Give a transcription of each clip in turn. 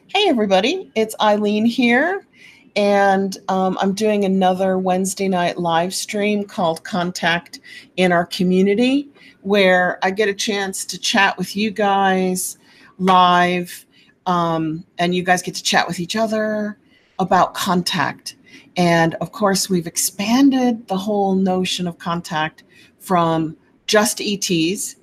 Hey, everybody, it's Eileen here, and I'm doing another Wednesday night live stream called Contact in our community, where I get a chance to chat with you guys live, and you guys get to chat with each other about contact. And of course, we've expanded the whole notion of contact from just ETs,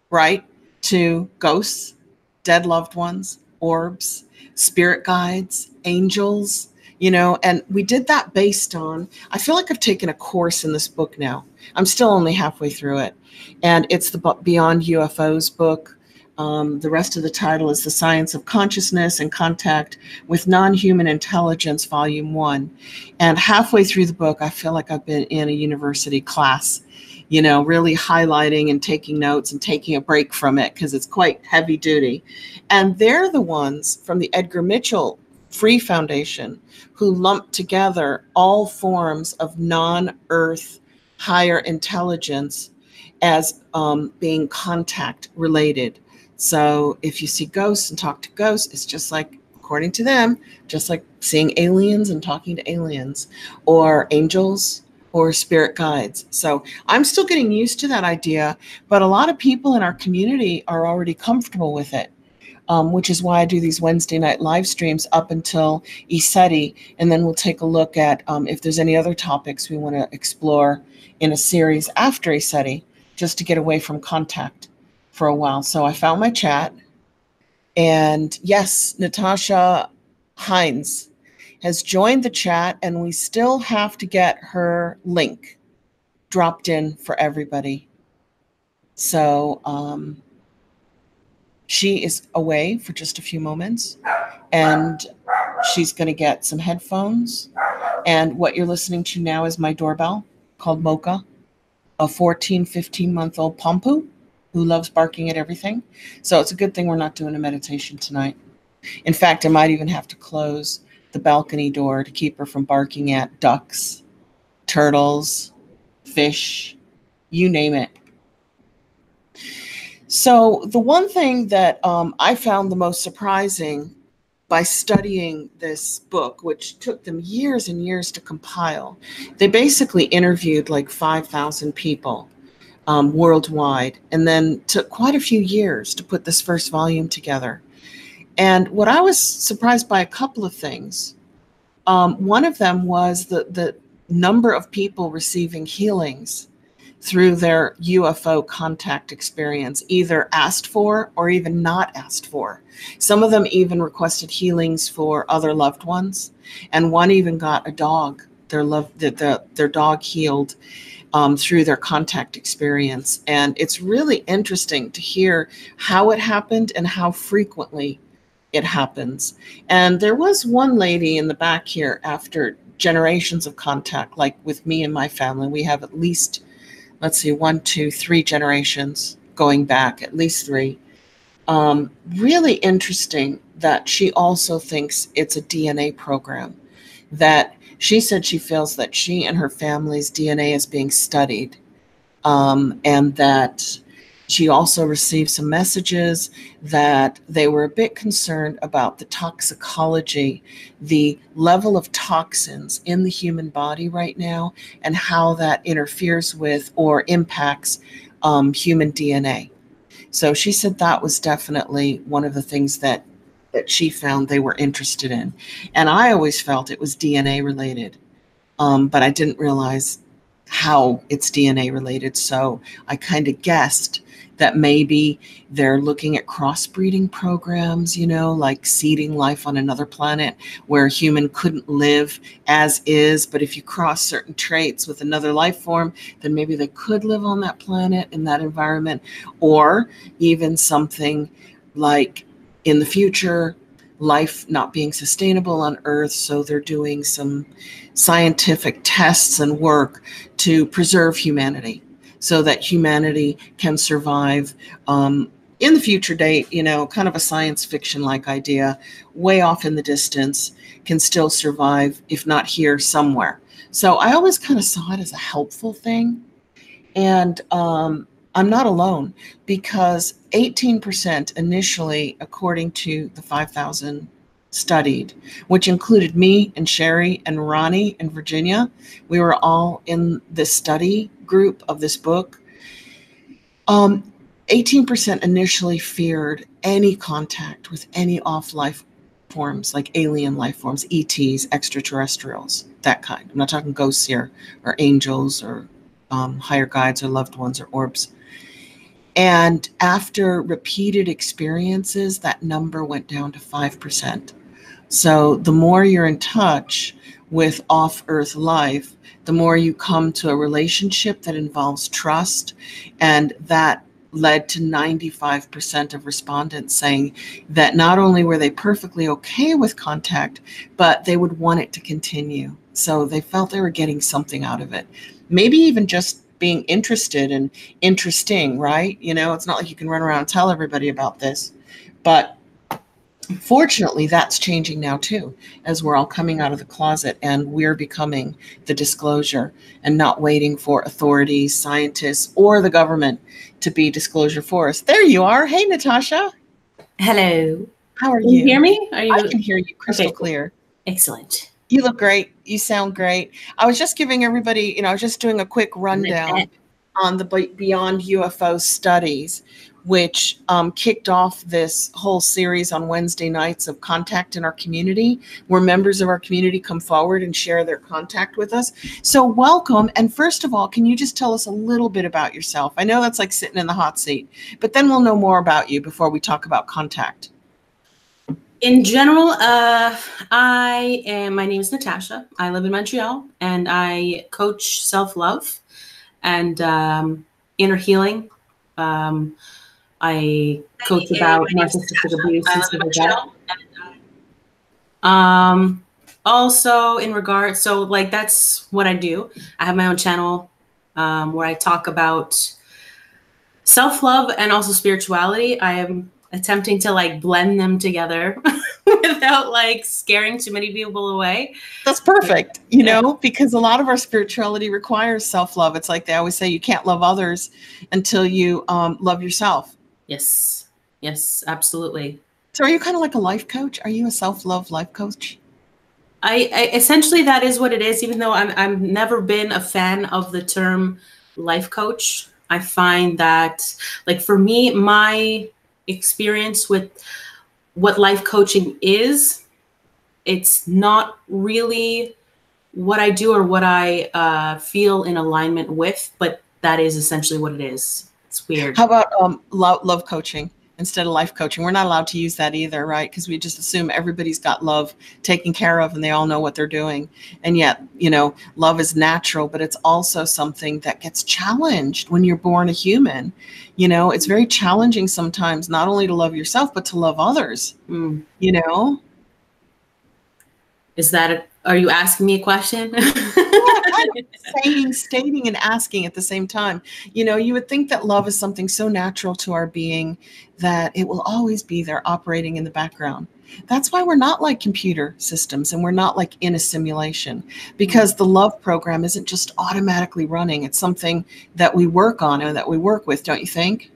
right, to ghosts, dead loved ones, orbs, spirit guides, angels, and we did that based on, I feel like I've taken a course in this book now. I'm still only halfway through it. And it's the Beyond UFOs book. The rest of the title is The Science of Consciousness and Contact with Non-Human Intelligence, Volume 1. And halfway through the book, I feel like I've been in a university class, really highlighting and taking notes and taking a break from it because it's quite heavy duty. And they're the ones from the Edgar Mitchell Free Foundation who lumped together all forms of non-Earth higher intelligence as being contact related. So if you see ghosts and talk to ghosts, it's just like, according to them, just like seeing aliens and talking to aliens, or angels or spirit guides. So I'm still getting used to that idea, but a lot of people in our community are already comfortable with it, which is why I do these Wednesday night live streams up until ESETI, and then we'll take a look at if there's any other topics we want to explore in a series after ESETI, just to get away from contact for a while. So I found my chat, and yes, Natasha Hynes has joined the chat, and we still have to get her link dropped in for everybody. So she is away for just a few moments, and she's going to get some headphones. And what you're listening to now is my doorbell called Mocha, a 14, 15-month-old Pompu who loves barking at everything. So it's a good thing we're not doing a meditation tonight. In fact, I might even have to close the balcony door to keep her from barking at ducks, turtles, fish, you name it. So the one thing that I found the most surprising by studying this book, which took them years and years to compile, they basically interviewed like 5,000 people worldwide, and then took quite a few years to put this first volume together. And what I was surprised by, a couple of things. One of them was the number of people receiving healings through their UFO contact experience, either asked for or even not asked for. Some of them even requested healings for other loved ones, and one even got a dog. Their dog healed through their contact experience. And it's really interesting to hear how it happened and how frequently it happens. And there was one lady in the back here, after generations of contact, like with me and my family, we have at least, let's see, 1, 2, 3 generations going back, at least 3. Really interesting that she also thinks it's a DNA program, that she said she feels that she and her family's DNA is being studied, and that she also received some messages that they were a bit concerned about the toxicology, the level of toxins in the human body right now, and how that interferes with or impacts human DNA. So she said that was definitely one of the things that she found they were interested in. And I always felt it was DNA related, but I didn't realize how it's DNA related. So I kind of guessed that maybe they're looking at crossbreeding programs, like seeding life on another planet where a human couldn't live as is. But if you cross certain traits with another life form, then maybe they could live on that planet in that environment. Or even something like, in the future, life not being sustainable on Earth, so they're doing some scientific tests and work to preserve humanity so that humanity can survive in the future date, kind of a science fiction-like idea, way off in the distance, can still survive, if not here, somewhere. So I always kind of saw it as a helpful thing. And I'm not alone, because 18% initially, according to the 5,000 studied, which included me and Sherry and Ronnie and Virginia. We were all in this study group of this book. 18% initially feared any contact with any off life forms, like alien life forms, ETs, extraterrestrials, that kind. I'm not talking ghosts here, or angels, or higher guides, or loved ones, or orbs. And after repeated experiences, that number went down to 5%. So the more you're in touch with off-Earth life, the more you come to a relationship that involves trust. And that led to 95% of respondents saying that not only were they perfectly okay with contact, but they would want it to continue. So they felt they were getting something out of it. Maybe even just being interested and interesting, right? You know, it's not like you can run around and tell everybody about this. But fortunately, that's changing now too, as we're all coming out of the closet and we're becoming the disclosure and not waiting for authorities, scientists, or the government to be disclosure for us. There you are. Hey, Natasha. Hello. How are Can you? you hear me? I can hear you crystal clear. Excellent. You look great. You sound great. I was just giving everybody, I was just doing a quick rundown on the Beyond UFO studies, which kicked off this whole series on Wednesday nights of contact in our community, where members of our community come forward and share their contact with us. So welcome. And first of all, can you just tell us a little bit about yourself? I know that's like sitting in the hot seat, but then we'll know more about you before we talk about contact. In general, my name is Natasha. I live in Montreal, and I coach self-love and inner healing. I coach about narcissistic abuse and stuff like that. Also in regards, so like that's what I do. I have my own channel where I talk about self-love and also spirituality. I am attempting to like blend them together without like scaring too many people away. That's perfect, you know, because a lot of our spirituality requires self-love. It's like they always say, you can't love others until you love yourself. Yes. Yes, absolutely. So are you kind of like a life coach? Are you a self-love life coach? I essentially, that is what it is, even though I've never been a fan of the term life coach. I find that, like, for me, my experience with what life coaching is, it's not really what I do or what I feel in alignment with, but that is essentially what it is. It's weird. How about love coaching instead of life coaching? We're not allowed to use that either, right? Because we just assume everybody's got love taken care of and they all know what they're doing. And yet, you know, love is natural, but it's also something that gets challenged when you're born a human. You know, it's very challenging sometimes, not only to love yourself, but to love others, you know? Is that are you asking me a question? Stating and asking at the same time. You know, you would think that love is something so natural to our being that it will always be there operating in the background. That's why we're not like computer systems and we're not like in a simulation, because the love program isn't just automatically running. It's something that we work on and that we work with, don't you think?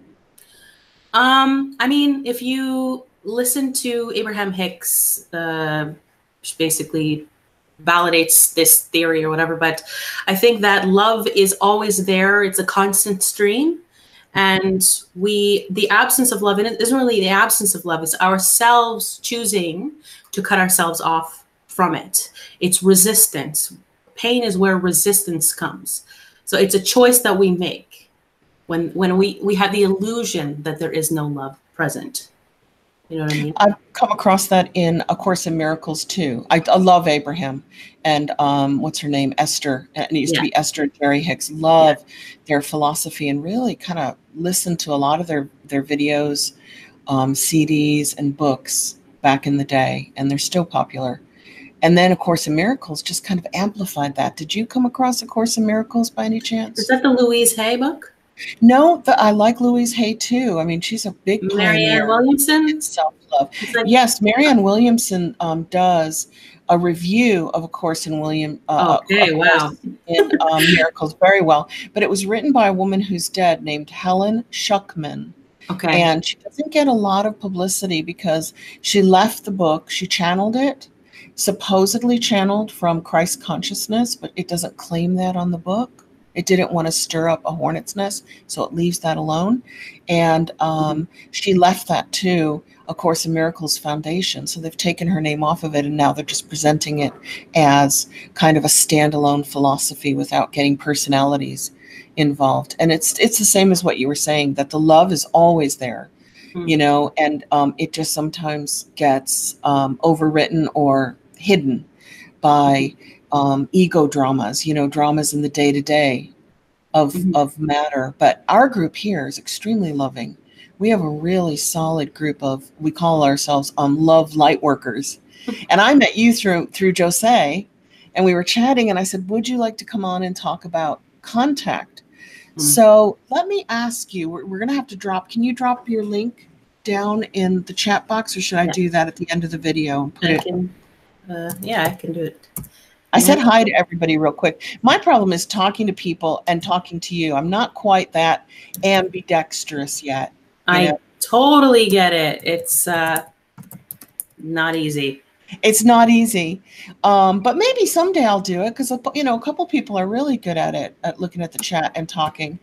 I mean, if you listen to Abraham Hicks, which basically validates this theory or whatever, but I think that love is always there. It's a constant stream. And the absence of love, and it isn't really the absence of love, it's ourselves choosing to cut ourselves off from it. It's resistance. Pain is where resistance comes. So it's a choice that we make when we have the illusion that there is no love present. You know what I mean? I've come across that in A Course in Miracles too. I love Abraham and what's her name? Esther. And it used to be Esther and Jerry Hicks. Love their philosophy and really kind of listen to a lot of their videos, CDs and books back in the day. And they're still popular. And then A Course in Miracles just kind of amplified that. Did you come across A Course in Miracles by any chance? Is that the Louise Hay book? No, I like Louise Hay too. I mean, she's a big Marianne pioneer Williamson. in self-love. Like, Yes, Marianne Williamson does a review of A Course in okay, wow. Miracles very well. But it was written by a woman who's dead named Helen Schuckman. Okay. And she doesn't get a lot of publicity because she left the book, she channeled it, supposedly channeled from Christ consciousness, but it doesn't claim that on the book. It didn't want to stir up a hornet's nest, so it leaves that alone. And she left that to A Course in Miracles Foundation. So they've taken her name off of it, and now they're just presenting it as kind of a standalone philosophy without getting personalities involved. And it's the same as what you were saying, that the love is always there, you know, and it just sometimes gets overwritten or hidden by ego dramas, you know, dramas in the day-to-day of matter. But our group here is extremely loving. We have a really solid group of, we call ourselves love light workers. And I met you through Jose, and we were chatting, and I said, would you like to come on and talk about contact? So let me ask you, we're going to have to drop, can you drop your link down in the chat box, or should I do that at the end of the video and put yeah, I can do it. I said hi to everybody real quick. My problem is talking to people and talking to you. I'm not quite that ambidextrous yet. I totally get it. It's not easy. It's not easy. But maybe someday I'll do it because, you know, a couple people are really good at it, at looking at the chat and talking.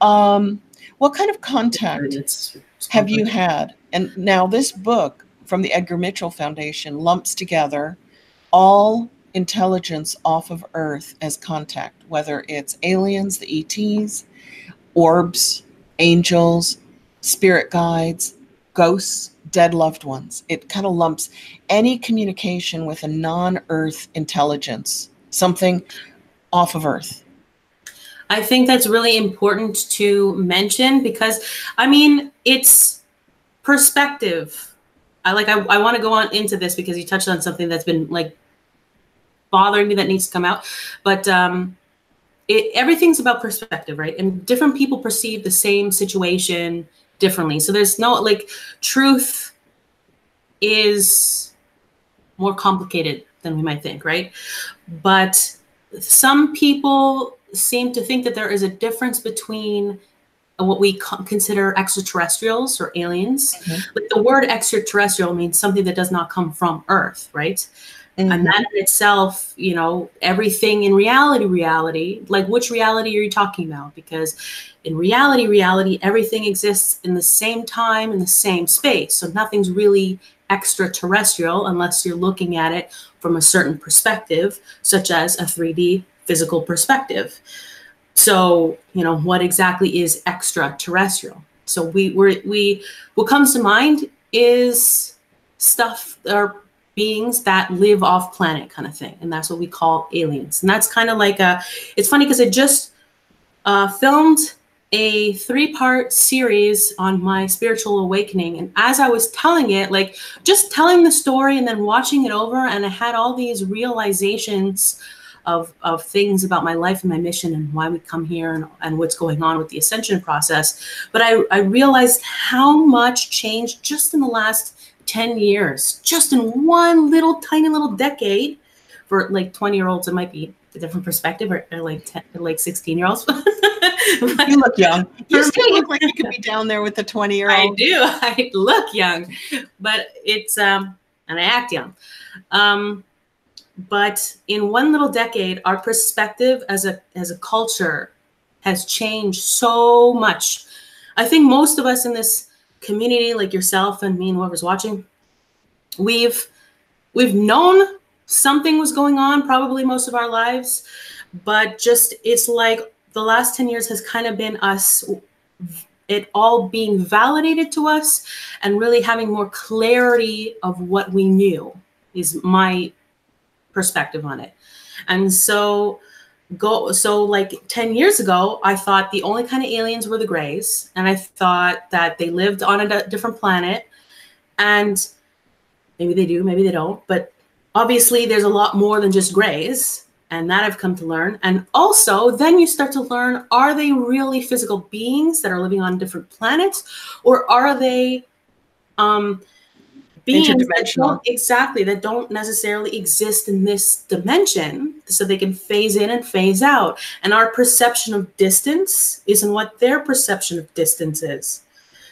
What kind of contact have you had? And now this book from the Edgar Mitchell Foundation lumps together all intelligence off of Earth as contact, whether it's aliens, the ETs, orbs, angels, spirit guides, ghosts, dead loved ones. It kind of lumps any communication with a non-Earth intelligence, something off of Earth. I think that's really important to mention because, I mean, it's perspective. I want to go on into this because you touched on something that's been like bothering me that needs to come out. But everything's about perspective, right? And different people perceive the same situation differently. So there's no, like, truth is more complicated than we might think, right? But some people seem to think that there is a difference between what we consider extraterrestrials or aliens. Like the word extraterrestrial means something that does not come from Earth, right? And that in itself, you know, everything in reality, like which reality are you talking about? Because in reality, everything exists in the same time, in the same space. So nothing's really extraterrestrial unless you're looking at it from a certain perspective, such as a 3D physical perspective. So, you know, what exactly is extraterrestrial? So what comes to mind is stuff or beings that live off planet kind of thing. And that's what we call aliens. And that's kind of like it's funny because I just filmed a 3-part series on my spiritual awakening. And as I was telling it, like just telling the story and then watching it over, and I had all these realizations of things about my life and my mission and why we come here and what's going on with the ascension process. But I realized how much changed just in the last 10 years, just in one little tiny little decade. For like 20-year-olds, it might be a different perspective, or like 16-year-olds. You look young. You still look like you could be down there with the 20-year-old. I do. I look young, but it's and I act young. But in one little decade, our perspective as a culture has changed so much. I think most of us in this community, like yourself and me and whoever's watching, we've known something was going on probably most of our lives, but just it's like the last 10 years has kind of been us, it all being validated to us and really having more clarity of what we knew is my perspective on it. And so like 10 years ago, I thought the only kind of aliens were the Greys. And I thought that they lived on a different planet. And maybe they do, maybe they don't. But obviously there's a lot more than just Greys. And that I've come to learn. And also, then you start to learn, are they really physical beings that are living on different planets? Or are they beings that don't necessarily exist in this dimension, so they can phase in and phase out? And our perception of distance isn't what their perception of distance is.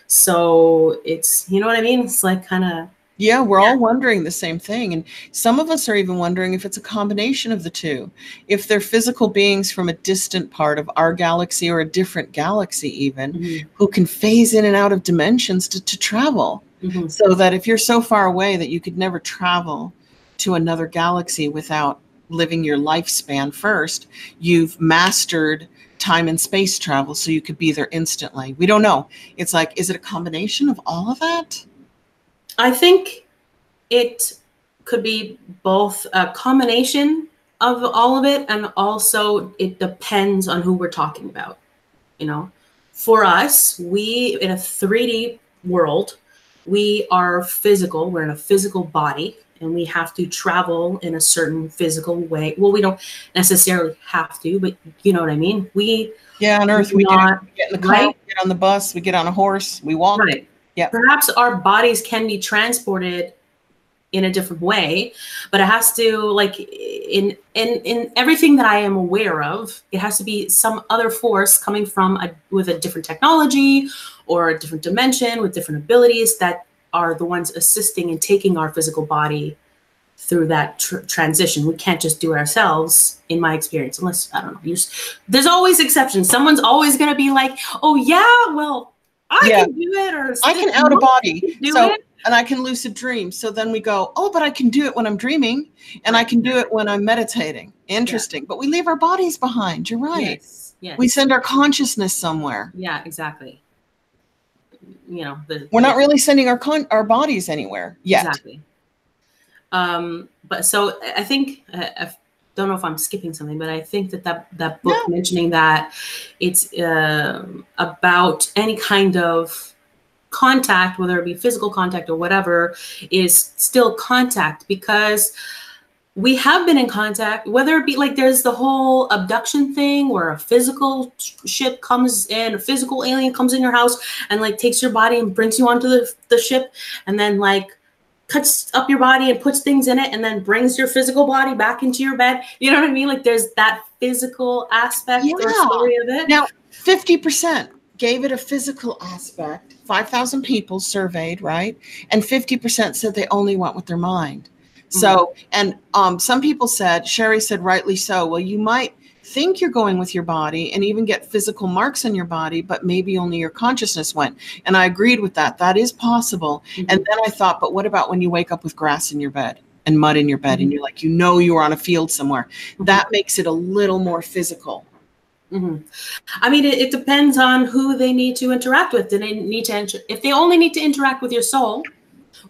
So it's, you know what I mean? It's like kind of... Yeah, we're all wondering the same thing. And some of us are even wondering if it's a combination of the two. If they're physical beings from a distant part of our galaxy or a different galaxy even, who can phase in and out of dimensions to travel. So that if you're so far away that you could never travel to another galaxy without living your lifespan first, you've mastered time and space travel so you could be there instantly. We don't know. It's like, is it a combination of all of that? I think it could be both a combination of all of it, and also it depends on who we're talking about. You know, for us, we, in a 3D world, we are physical. We're in a physical body, and we have to travel in a certain physical way. Well, we don't necessarily have to, but you know what I mean? On Earth, we get in the car, we get on the bus, we get on a horse, we walk. Right. Yeah. Perhaps our bodies can be transported in a different way, but it has to, like, in everything that I am aware of, it has to be some other force coming from with a different technology or a different dimension with different abilities that are the ones assisting in taking our physical body through that transition. We can't just do it ourselves, in my experience, unless, I don't know, there's always exceptions. Someone's always going to be like, oh yeah, well, I can do it, or I can out of body and I can lucid dream. So then we go, oh, but I can do it when I'm dreaming, and I can do it when I'm meditating. Interesting. But we leave our bodies behind. You're right. Yes. We send our consciousness somewhere. Yeah, exactly. You know, we're not really sending our bodies anywhere yet. Exactly. But so I think, I don't know if I'm skipping something, but I think that book mentioning that it's about any kind of contact, whether it be physical contact or whatever, is still contact, because we have been in contact, whether it be like there's the whole abduction thing where a physical ship comes in, a physical alien comes in your house and like takes your body and brings you onto the ship, and then like cuts up your body and puts things in it and then brings your physical body back into your bed. You know what I mean? Like there's that physical aspect or story of it. Now, 50% gave it a physical aspect. 5,000 people surveyed, right? And 50% said they only went with their mind. So, and some people said, Sherry said, rightly so, well, you might think you're going with your body and even get physical marks on your body, but maybe only your consciousness went. And I agreed with that. That is possible. And then I thought, but what about when you wake up with grass in your bed and mud in your bed and you're like, you know, you were on a field somewhere? That makes it a little more physical. I mean, it depends on who they need to interact with. Do they need to, if they only need to interact with your soul,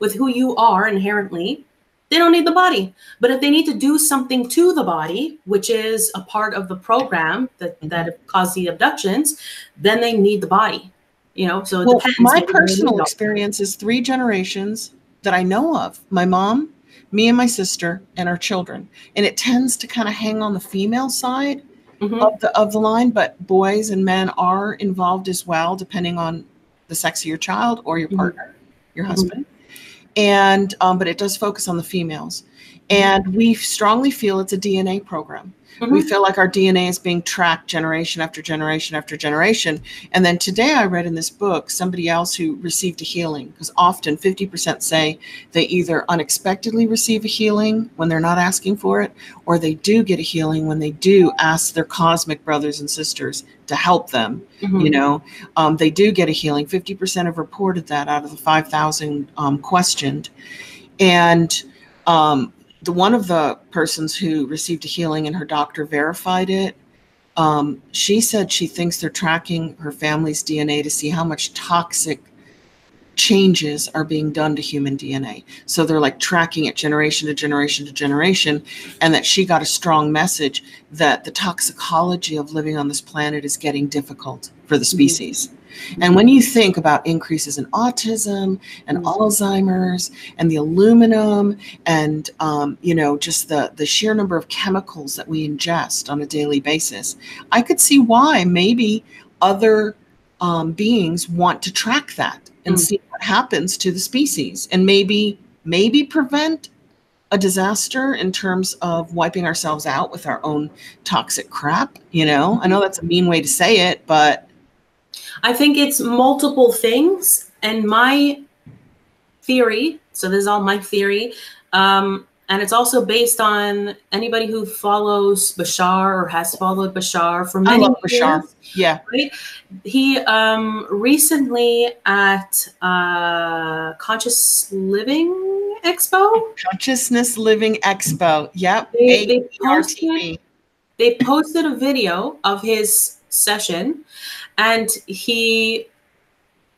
with who you are inherently, they don't need the body. But if they need to do something to the body, which is a part of the program that caused the abductions, then they need the body. You know, so it depends. My personal experience is 3 generations that I know of. My mom, me and my sister, and our children. And it tends to kind of hang on the female side of the line, but boys and men are involved as well, depending on the sex of your child or your partner, your husband. And but it does focus on the females, and we strongly feel it's a DNA program. We feel like our DNA is being tracked generation after generation after generation. And then today I read in this book somebody else who received a healing, because often 50% say they either unexpectedly receive a healing when they're not asking for it, or they do get a healing when they do ask their cosmic brothers and sisters to help them. You know, they do get a healing. 50% have reported that out of the 5,000 questioned. And one of the persons who received a healing and her doctor verified it, she said she thinks they're tracking her family's DNA to see how much toxic changes are being done to human DNA. So they're like tracking it generation to generation to generation, and that she got a strong message that the toxicology of living on this planet is getting difficult for the species. And when you think about increases in autism and Alzheimer's and the aluminum and, you know, just the sheer number of chemicals that we ingest on a daily basis, I could see why maybe other beings want to track that and see what happens to the species, and maybe prevent a disaster in terms of wiping ourselves out with our own toxic crap. You know, I know that's a mean way to say it, but I think it's multiple things. And my theory, so this is all my theory, and it's also based on anybody who follows Bashar or has followed Bashar for many years. Bashar. Yeah. Right? He recently at Consciousness Living Expo. Yep. They posted a video of his session, and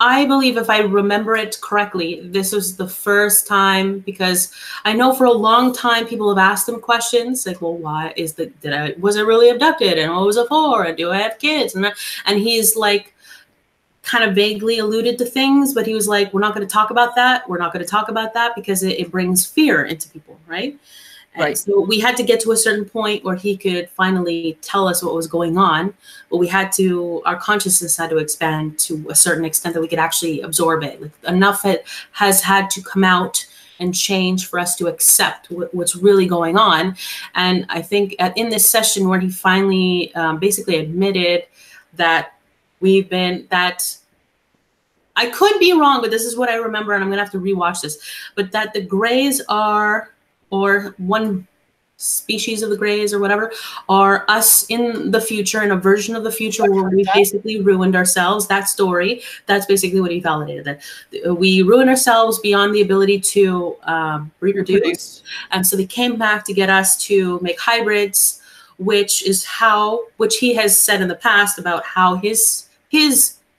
I believe, if I remember it correctly, this was the first time, because I know for a long time people have asked him questions like, well, why was I really abducted, and what was it for, and do I have kids, and he's like kind of vaguely alluded to things, but he was like, we're not going to talk about that. We're not going to talk about that because it brings fear into people, right? Right. So we had to get to a certain point where he could finally tell us what was going on, but our consciousness had to expand to a certain extent that we could actually absorb it. Like, enough has had to come out and change for us to accept what's really going on. And I think in this session where he finally basically admitted that I could be wrong, but this is what I remember, and I'm going to have to rewatch this, but that the Greys or one species of the Greys or whatever, are us in the future, in a version of the future where we basically ruined ourselves. That story, that's basically what he validated, that we ruined ourselves beyond the ability to reproduce. And so they came back to get us to make hybrids, which he has said in the past about how his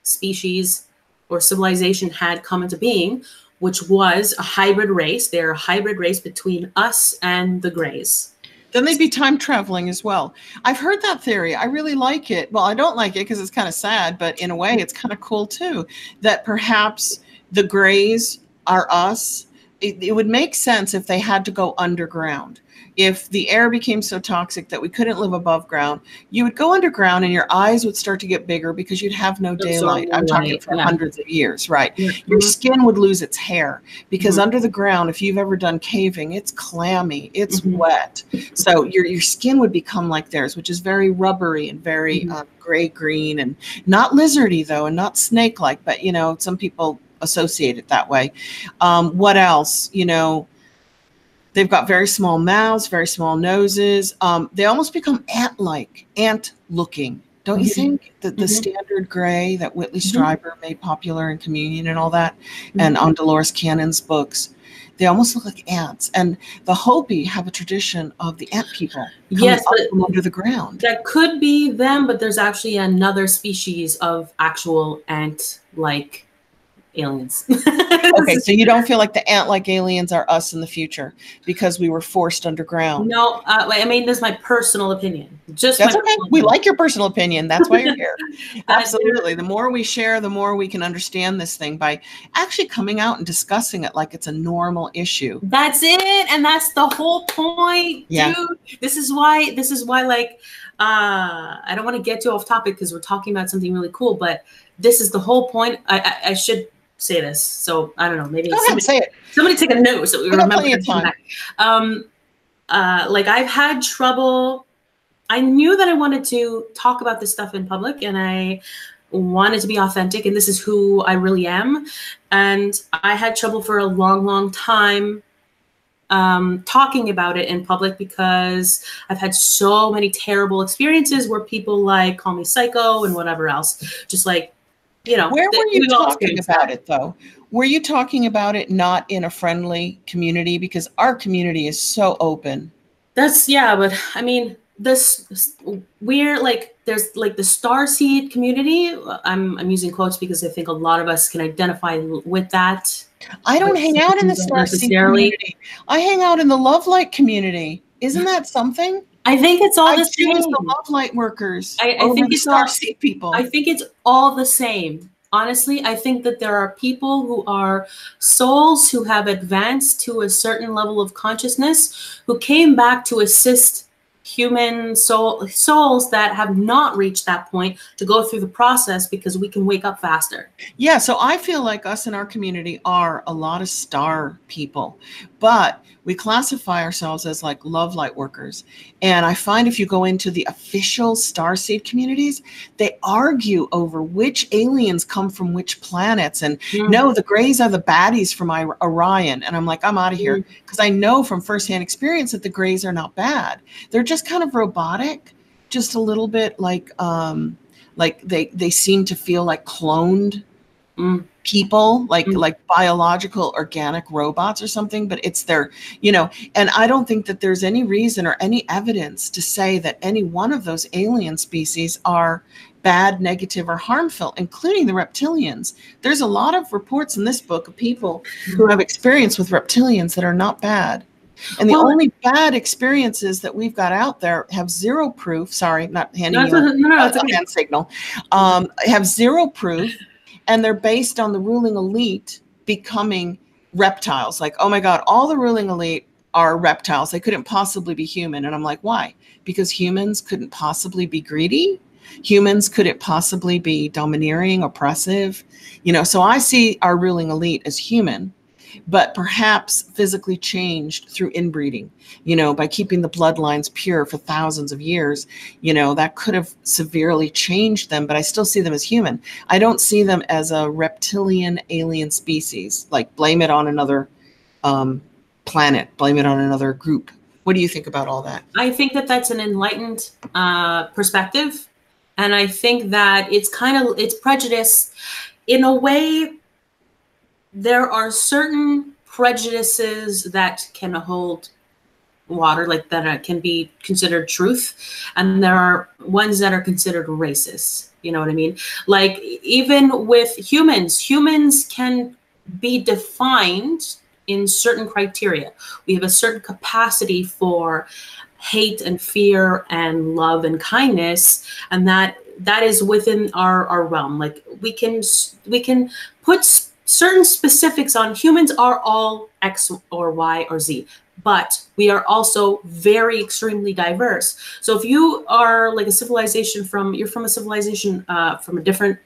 species or civilization had come into being, which was a hybrid race. They're a hybrid race between us and the Greys. Then they'd be time traveling as well. I've heard that theory. I really like it. Well, I don't like it because it's kind of sad, but in a way it's kind of cool too, that perhaps the Greys are us. It would make sense if they had to go underground. If the air became so toxic that we couldn't live above ground, you would go underground and your eyes would start to get bigger because you'd have no daylight. I'm talking for hundreds of years, right? Your skin would lose its hair because under the ground, if you've ever done caving, it's clammy, it's wet. So your skin would become like theirs, which is very rubbery and very gray-green, and not lizardy though, and not snake-like, but you know, some people associate it that way. What else? You know, they've got very small mouths, very small noses. They almost become ant-looking. Don't you think? The standard gray that Whitley Strieber made popular in Communion and all that, and on Dolores Cannon's books, they almost look like ants. And the Hopi have a tradition of the ant people coming up from under the ground. That could be them, but there's actually another species of actual ant-like aliens. Okay, so you don't feel like the ant-like aliens are us in the future because we were forced underground? No, I mean, this is my personal opinion. That's okay. We like your personal opinion. That's why you're here. Absolutely. The more we share, the more we can understand this thing by actually coming out and discussing it like it's a normal issue. That's it, and that's the whole point, dude. This is why, like, I don't want to get too off topic because we're talking about something really cool, but this is the whole point. I should say this, so I don't know, maybe somebody take a note so we remember. Like, I've had trouble. I knew that I wanted to talk about this stuff in public, and I wanted to be authentic, and this is who I really am. And I had trouble for a long time talking about it in public because I've had so many terrible experiences where people like call me psycho and whatever else. Just like, you know, where were you talking about it though? Were you talking about it not in a friendly community? Because our community is so open. But I mean, we're like, there's like the starseed community. I'm using quotes because I think a lot of us can identify with that. I don't hang out in the starseed community. I hang out in the love light community. Isn't that something? I think it's all the same. The love light workers. I think it's starseed people. I think it's all the same. honestly, I think that there are people who are souls who have advanced to a certain level of consciousness who came back to assist human souls that have not reached that point to go through the process because we can wake up faster. Yeah, so I feel like us in our community are a lot of star people, but we classify ourselves as like love light workers. And I find if you go into the official starseed communities, they argue over which aliens come from which planets. And no, the Greys are the baddies from Orion. And I'm like, I'm out of here. Because I know from firsthand experience that the Greys are not bad. They're just kind of robotic, just a little bit like they seem to feel like cloned people, like biological organic robots or something, but it's their, and I don't think that there's any reason or any evidence to say that any one of those alien species are bad, negative, or harmful, including the reptilians. There's a lot of reports in this book of people who have experience with reptilians that are not bad. And the only bad experiences that we've got out there have zero proof. Sorry, not handing you a hand signal. Have zero proof. And they're based on the ruling elite becoming reptiles. Like, oh my God, all the ruling elite are reptiles. They couldn't possibly be human. And I'm like, why? Because humans couldn't possibly be greedy. Humans couldn't possibly be domineering, oppressive. So I see our ruling elite as human, but perhaps physically changed through inbreeding, by keeping the bloodlines pure for thousands of years, that could have severely changed them, but I still see them as human. I don't see them as a reptilian alien species, like blame it on another planet, blame it on another group. What do you think about all that? I think that that's an enlightened perspective. And I think that it's prejudice in a way. There are certain prejudices that can hold water, like that can be considered truth. And there are ones that are considered racist. You know what I mean? Like even with humans can be defined in certain criteria. We have a certain capacity for hate and fear and love and kindness. And that is within our realm. Like we can put certain specifics on humans are all X or Y or Z, but we are also very extremely diverse. So if you are like a civilization you're from a civilization from a different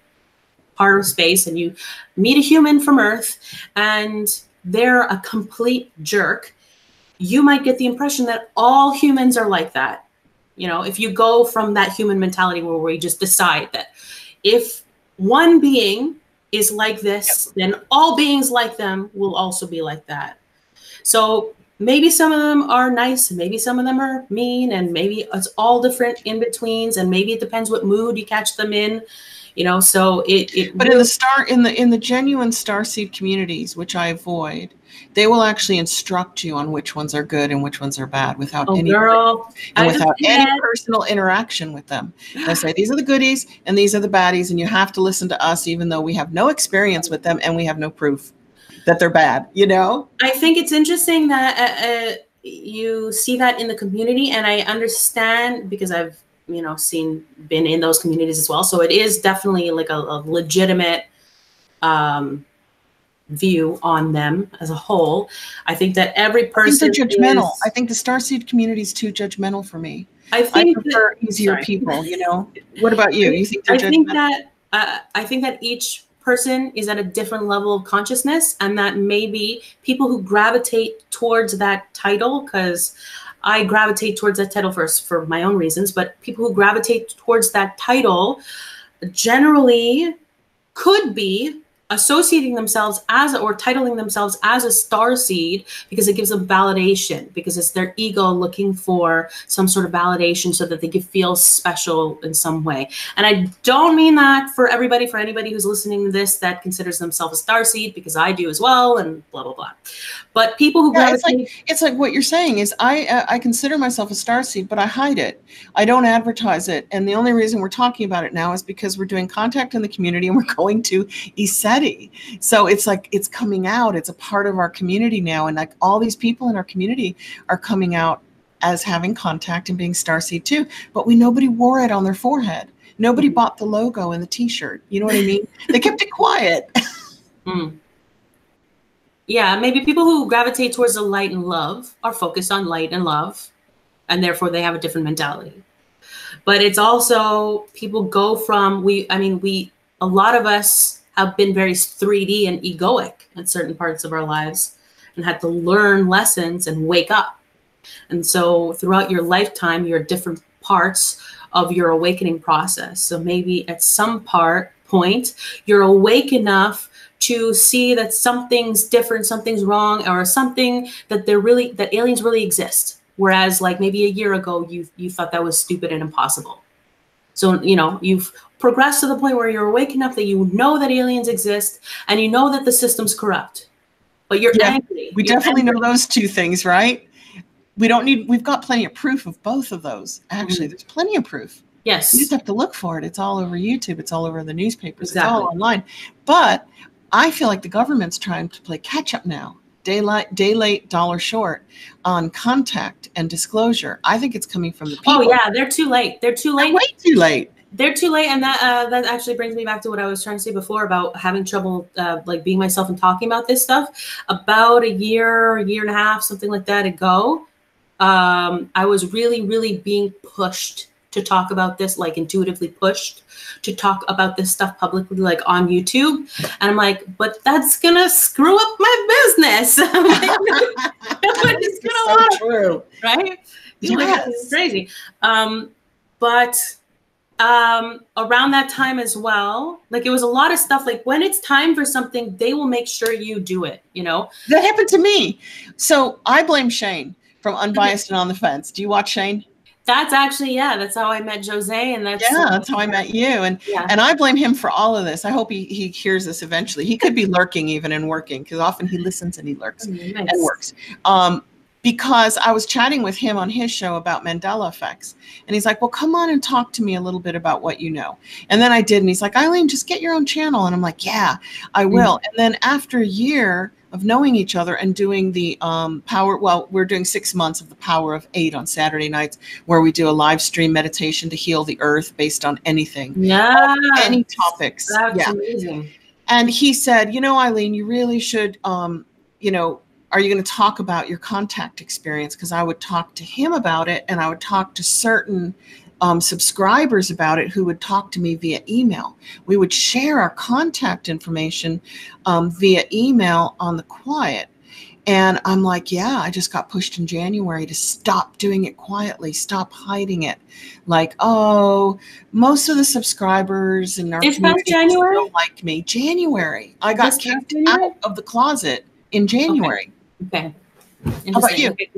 part of space, and you meet a human from Earth and they're a complete jerk, you might get the impression that all humans are like that. If you go from that human mentality where we just decide that if one being is like this, then all beings like them will also be like that. So maybe some of them are nice, and maybe some of them are mean, and maybe it's all different in betweens, and maybe it depends what mood you catch them in. So it. But in the genuine starseed communities, which I avoid, they will actually instruct you on which ones are good and which ones are bad without any personal interaction with them. They'll say these are the goodies and these are the baddies, and you have to listen to us, even though we have no experience with them and we have no proof that they're bad. I think it's interesting that you see that in the community, and I understand because I've been in those communities as well. So it is definitely like a legitimate view on them as a whole. I think that every person is judgmental. I think the starseed community is too judgmental for me. I prefer easier people. What about you? You think they're judgmental? I think that each person is at a different level of consciousness, and that maybe people who gravitate towards that title, because I gravitate towards that title for my own reasons, but people who gravitate towards that title generally could be associating themselves or titling themselves as a starseed because it gives them validation, because it's their ego looking for some sort of validation so that they can feel special in some way. And I don't mean that for everybody, for anybody who's listening to this that considers themselves a starseed, because I do as well, and blah, blah, blah. But people who gravitate... It's like what you're saying is I consider myself a starseed, but I hide it. I don't advertise it. And the only reason we're talking about it now is because we're doing contact in the community and we're going to ESETI. So it's like it's coming out. It's a part of our community now. And like all these people in our community are coming out as having contact and being starseed too. But nobody wore it on their forehead. Nobody bought the logo and the t-shirt. You know what I mean? They kept it quiet. Mm. Yeah, maybe people who gravitate towards the light and love are focused on light and love, and therefore they have a different mentality. But it's also people go from a lot of us have been very 3D and egoic in certain parts of our lives and had to learn lessons and wake up. And so throughout your lifetime, you're at different parts of your awakening process. So maybe at some point, you're awake enough to see that something's different, something's wrong, or something that aliens really exist. Whereas like maybe a year ago, you thought that was stupid and impossible. So, you've progressed to the point where you're awake enough that you know that aliens exist and you know that the system's corrupt, but you're angry. We definitely know those two things, right? We've got plenty of proof of both of those. Actually, there's plenty of proof. Yes. You just have to look for it. It's all over YouTube. It's all over the newspapers. Exactly. It's all online. But I feel like the government's trying to play catch up now. Day late, dollar short on contact and disclosure. I think it's coming from the people. Oh yeah, they're too late. They're too late. They're way too late. They're too late, and that actually brings me back to what I was trying to say before about having trouble like being myself and talking about this stuff. About a year and a half, something like that ago, I was really, really being pushed to talk about this, like intuitively pushed to talk about this stuff publicly, like on YouTube. And I'm like, but that's gonna screw up my business. Nobody's gonna want it, true, right? Yes. It's crazy. But around that time as well, like it was a lot of stuff. Like when it's time for something, they will make sure you do it. That happened to me. So I blame Shane from Unbiased and On the Fence. Do you watch Shane? That's actually, that's how I met Jose, and that's how I met you. And I blame him for all of this. I hope he hears this eventually. He could be lurking even and working, because often he listens and he lurks and works. Because I was chatting with him on his show about Mandela effects, and he's like, well, come on and talk to me a little bit about what you know. And then I did, and he's like, Eileen, just get your own channel. And I'm like, yeah, I will. And then after a year of knowing each other and doing the we're doing 6 months of the Power of 8 on Saturday nights, where we do a live stream meditation to heal the earth based on anything. Yeah. Any topics. That's amazing. And he said, Eileen, you really should, are you going to talk about your contact experience? Because I would talk to him about it, and I would talk to certain subscribers about it who would talk to me via email. We would share our contact information via email on the quiet. And I'm like, yeah, I just got pushed in January to stop doing it quietly, stop hiding it. Like, oh, most of the subscribers in our community don't like me. January. I got kicked out of the closet in January. Okay. How about you? Okay.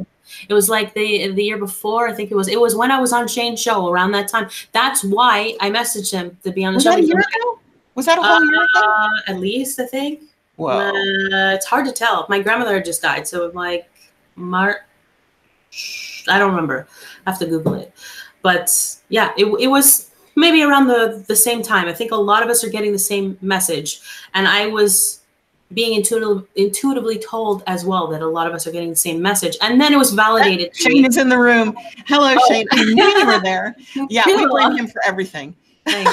It was like the year before. I think it was when I was on Shane's show around that time. That's why I messaged him to be on the show. Was that a year ago? Was that a whole year ago? At least, I think. Whoa. It's hard to tell. My grandmother had just died, so like March. I don't remember. I have to Google it. But yeah, it was maybe around the same time. I think a lot of us are getting the same message, and I was being intuitively told as well that a lot of us are getting the same message. And then it was validated. Shane is in the room. Hello, Shane. I knew you were there. Yeah, we blame him for everything. Thanks.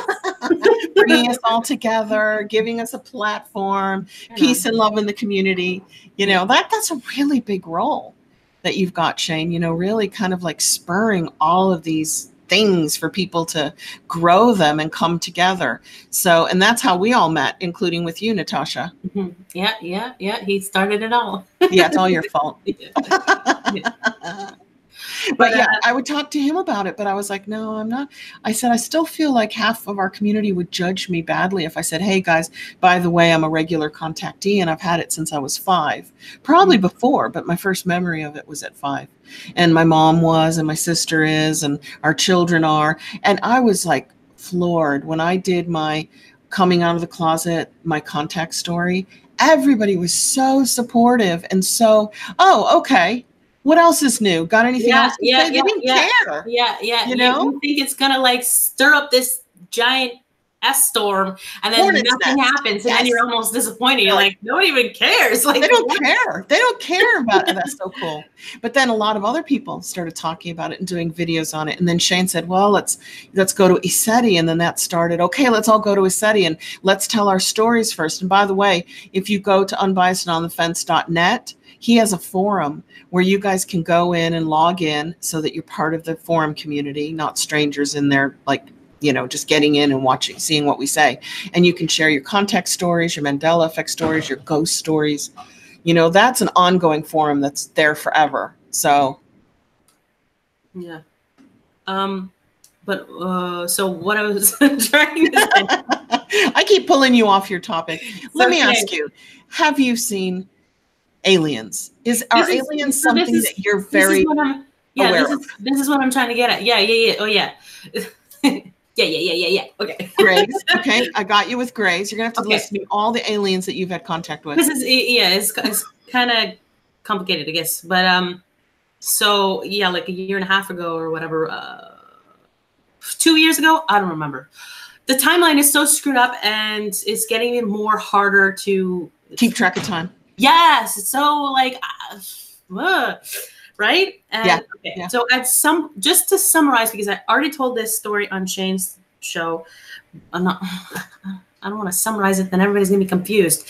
Bringing us all together, giving us a platform, peace and love in the community. That's a really big role that you've got, Shane, really kind of like spurring all of these things for people to grow them and come together. So, and that's how we all met, including with you, Natasha. Mm-hmm. Yeah. He started it all. Yeah, it's all your fault. But yeah, I would talk to him about it, but I was like, no, I'm not. I said, I still feel like half of our community would judge me badly if I said, hey guys, by the way, I'm a regular contactee and I've had it since I was 5, probably before, but my first memory of it was at 5. And my mom was, and my sister is, and our children are. And I was like floored when I did my coming out of the closet, my contact story. Everybody was so supportive and so, oh, okay. What else is new? Got anything else? Yeah. They didn't care. Yeah. You know? You think it's gonna like stir up this giant storm, and then Hornet's nothing nest. happens, and then you're almost disappointed. You're like, no one even cares. Like, they don't care. They don't care about it. That's so cool. But then a lot of other people started talking about it and doing videos on it. And then Shane said, well, let's go to ESETI. And then that started, okay, let's all go to ESETI and let's tell our stories first. And by the way, if you go to unbiasedonthefence.net, he has a forum where you guys can go in and log in so that you're part of the forum community, not strangers in there, like, you know, just getting in and watching, seeing what we say. And you can share your contact stories, your Mandela effect stories, your ghost stories. You know, that's an ongoing forum that's there forever. So. Yeah. So what I was trying to say. I keep pulling you off your topic. Let me ask you, have you seen aliens? Are aliens something that you're very aware of? This is what I'm trying to get at. Yeah. Oh, yeah. Yeah. Okay. Grays. Okay. I got you with Grays. You're going to have to list me all the aliens that you've had contact with. This is, it's kind of complicated, I guess. But, so yeah, like a year and a half ago or whatever, 2 years ago, I don't remember. The timeline is so screwed up and it's getting even more harder to keep track of time. Yes. It's so like, right? And, yeah. Okay. Yeah. So just to summarize, because I already told this story on Shane's show, I don't want to summarize it, then everybody's gonna be confused.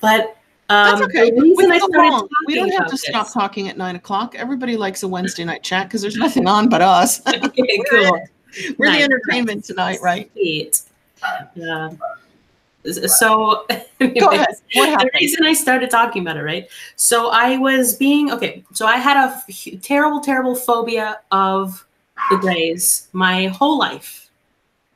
But that's okay. We don't have to stop this. talking at 9 o'clock. Everybody likes a Wednesday night chat because there's nothing on but us. Okay, cool. We're the entertainment tonight, right? So anyways, go ahead. What happened? The reason I started talking about it, right? So I was so I had a terrible phobia of the Greys my whole life.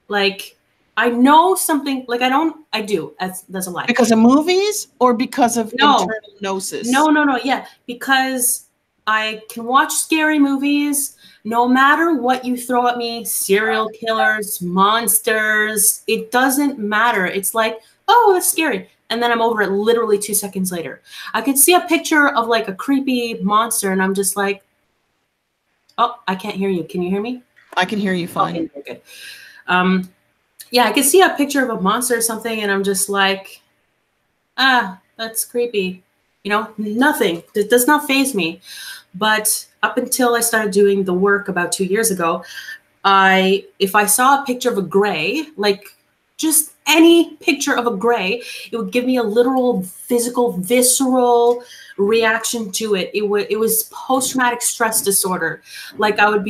Like, I know something, like I do, that's a lie. Because of movies or because of internal gnosis? No, yeah, because I can watch scary movies. No matter what you throw at me, serial killers, monsters, it doesn't matter. It's like, oh, that's scary. And then I'm over it literally 2 seconds later. I could see a picture of like a creepy monster and I'm just like, oh, I can't hear you. Can you hear me? I can hear you fine. Okay, good. Yeah, I could see a picture of a monster or something and I'm just like, that's creepy. You know, nothing. It does not faze me. But up until I started doing the work about 2 years ago, if I saw a picture of a gray, like just any picture of a gray, it would give me a literal physical, visceral reaction to it. It was post-traumatic stress disorder. Like I would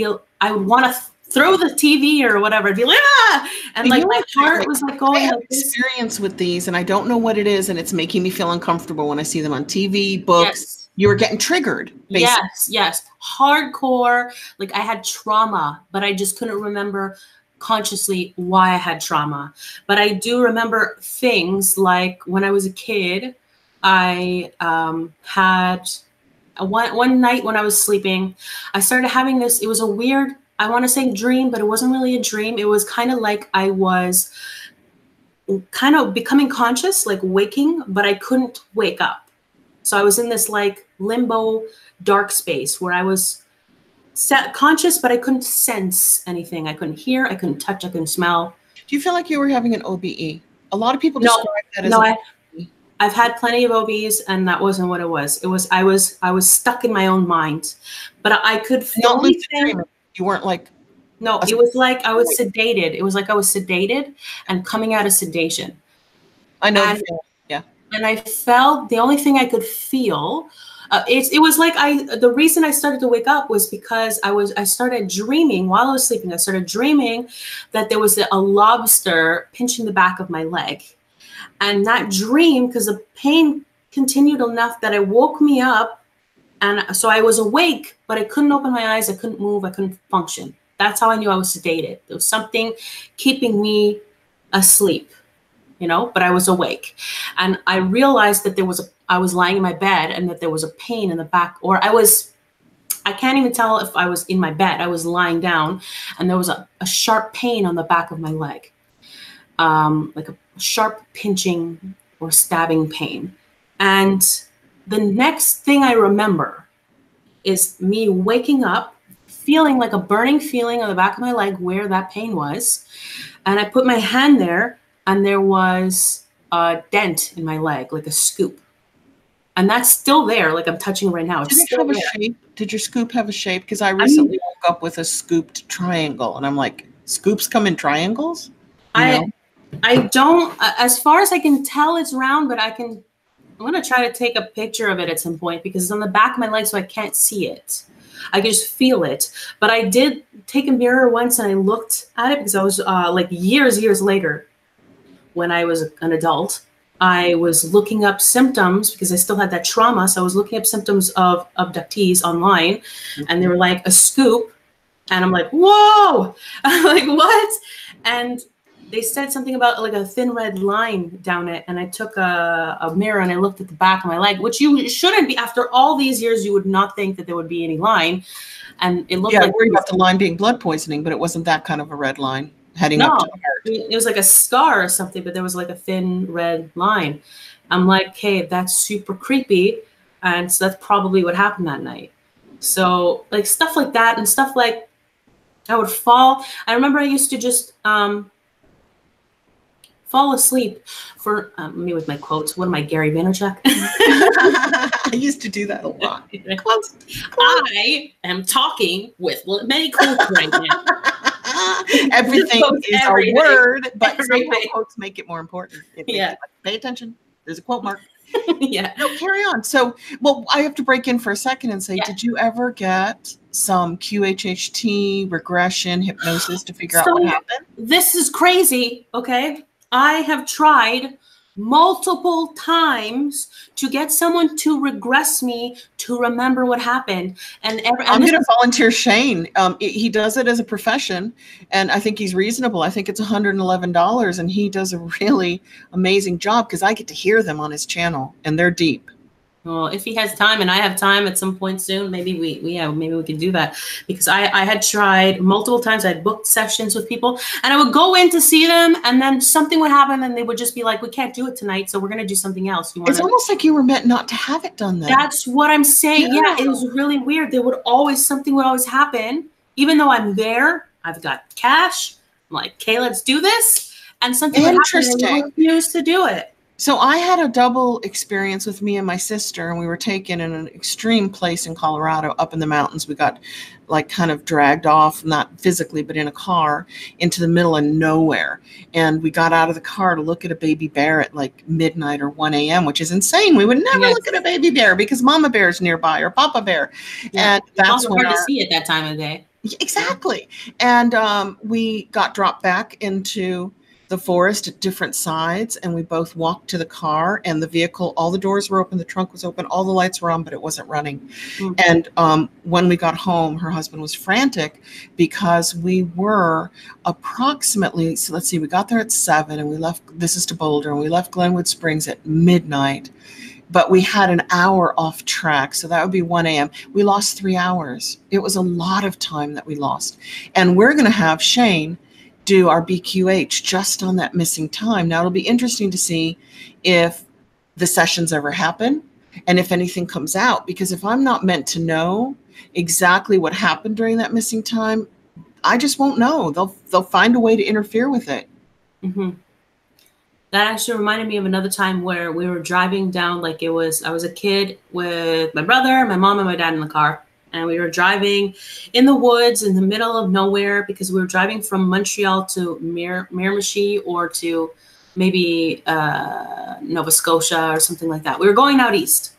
want to throw the TV or whatever. I'd be like, ah! And like my heart was like going. I have experience with these, and I don't know what it is, and it's making me feel uncomfortable when I see them on TV, books. Yes. You were getting triggered, basically. Yes. Hardcore. Like I had trauma, but I just couldn't remember consciously why I had trauma. But I do remember things like when I was a kid, I had one night when I was sleeping, I started having this, it was a weird, I want to say dream, but it wasn't really a dream. It was kind of like I was kind of becoming conscious, like waking, but I couldn't wake up. So I was in this like limbo dark space where I was conscious, but I couldn't sense anything. I couldn't hear, I couldn't touch, I couldn't smell. Do you feel like you were having an OBE? A lot of people describe that as I've had plenty of OBs and that wasn't what it was. It was, I was stuck in my own mind, but I could feel anything. You weren't like. No, it was like I was sedated. It was like I was sedated and coming out of sedation. I know. Yeah. And I felt the only thing I could feel, it was like the reason I started to wake up was because I started dreaming while I was sleeping. I started dreaming that there was a lobster pinching the back of my leg. And that dream, because the pain continued enough that it woke me up. And so I was awake, but I couldn't open my eyes. I couldn't move. I couldn't function. That's how I knew I was sedated. There was something keeping me asleep, you know, but I was awake. And I realized that I was lying in my bed and that there was a pain in the back, or I can't even tell if I was in my bed. I was lying down and there was a sharp pain on the back of my leg, like a sharp pinching or stabbing pain. And the next thing I remember is me waking up, feeling like a burning feeling on the back of my leg where that pain was. and I put my hand there, and there was a dent in my leg, like a scoop. And that's still there, like I'm touching it right now. Did it have a shape? Did your scoop have a shape? Because I recently woke up with a scooped triangle, and I'm like, scoops come in triangles? I don't, as far as I can tell, it's round, but I'm going to try to take a picture of it at some point because it's on the back of my leg, so I can't see it. I can just feel it. But I did take a mirror once and I looked at it because I was like years later when I was an adult. I was looking up symptoms because I still had that trauma. So I was looking up symptoms of abductees online, and they were like a scoop. And I'm like, whoa, I'm like, what? And they said something about like a thin red line down it. And I took a mirror and I looked at the back of my leg, which you shouldn't be. After all these years, you would not think that there would be any line. And it looked like— I worried about the line being blood poisoning, but it wasn't that kind of a red line heading up to the heart. It was like a scar or something, but there was like a thin red line. I'm like, hey, that's super creepy. And so that's probably what happened that night. So like stuff like that, and stuff like I would fall. I remember I used to just fall asleep for me with my quotes. What am I, Gary Vaynerchuk? I used to do that a lot. Quotes. I am talking with many quotes right now. Everything is a word, but somehow quotes make it more important. Pay attention. There's a quote mark. Yeah. No, carry on. So, well, I have to break in for a second and say, did you ever get some QHHT, regression, hypnosis to figure out what happened? This is crazy, okay? I have tried multiple times to get someone to regress me to remember what happened. And I'm going to volunteer Shane. He does it as a profession, and I think he's reasonable. I think it's $111, and he does a really amazing job because I get to hear them on his channel, and they're deep. Well, if he has time and I have time at some point soon, maybe maybe we can do that, because I had tried multiple times. I had booked sessions with people, and I would go in to see them, and then something would happen, and they would just be like, "We can't do it tonight, so we're going to do something else." It's almost like you were meant not to have it done then. That's what I'm saying. Yeah, it was really weird. Something would always happen, even though I'm there. I've got cash. I'm like, "Okay, let's do this," and something would happen, and I refused to do it. So I had a double experience with me and my sister, and we were taken in an extreme place in Colorado, up in the mountains. We got like kind of dragged off, not physically, but in a car, into the middle of nowhere. And we got out of the car to look at a baby bear at like midnight or 1 a.m., which is insane. We would never look at a baby bear because mama bear's nearby or papa bear. Yeah. And that's hard to see at that time of day. Exactly. And we got dropped back into the forest at different sides, and we both walked to the car, and the vehicle, all the doors were open, the trunk was open, all the lights were on, but it wasn't running. Mm-hmm. And when we got home, her husband was frantic because we were approximately, so let's see, we got there at 7 and we left, this is to Boulder, and we left Glenwood Springs at midnight, but we had an hour off track. So that would be 1 a.m. We lost 3 hours. It was a lot of time that we lost. And we're going to have Shane do our BQH just on that missing time. Now it'll be interesting to see if the sessions ever happen and if anything comes out, because if I'm not meant to know exactly what happened during that missing time, I just won't know. They'll find a way to interfere with it. Mm-hmm. That actually reminded me of another time where we were driving down, I was a kid with my brother, my mom, and my dad in the car. And we were driving in the woods in the middle of nowhere because we were driving from Montreal to Miramichi or to maybe Nova Scotia or something like that. We were going out east.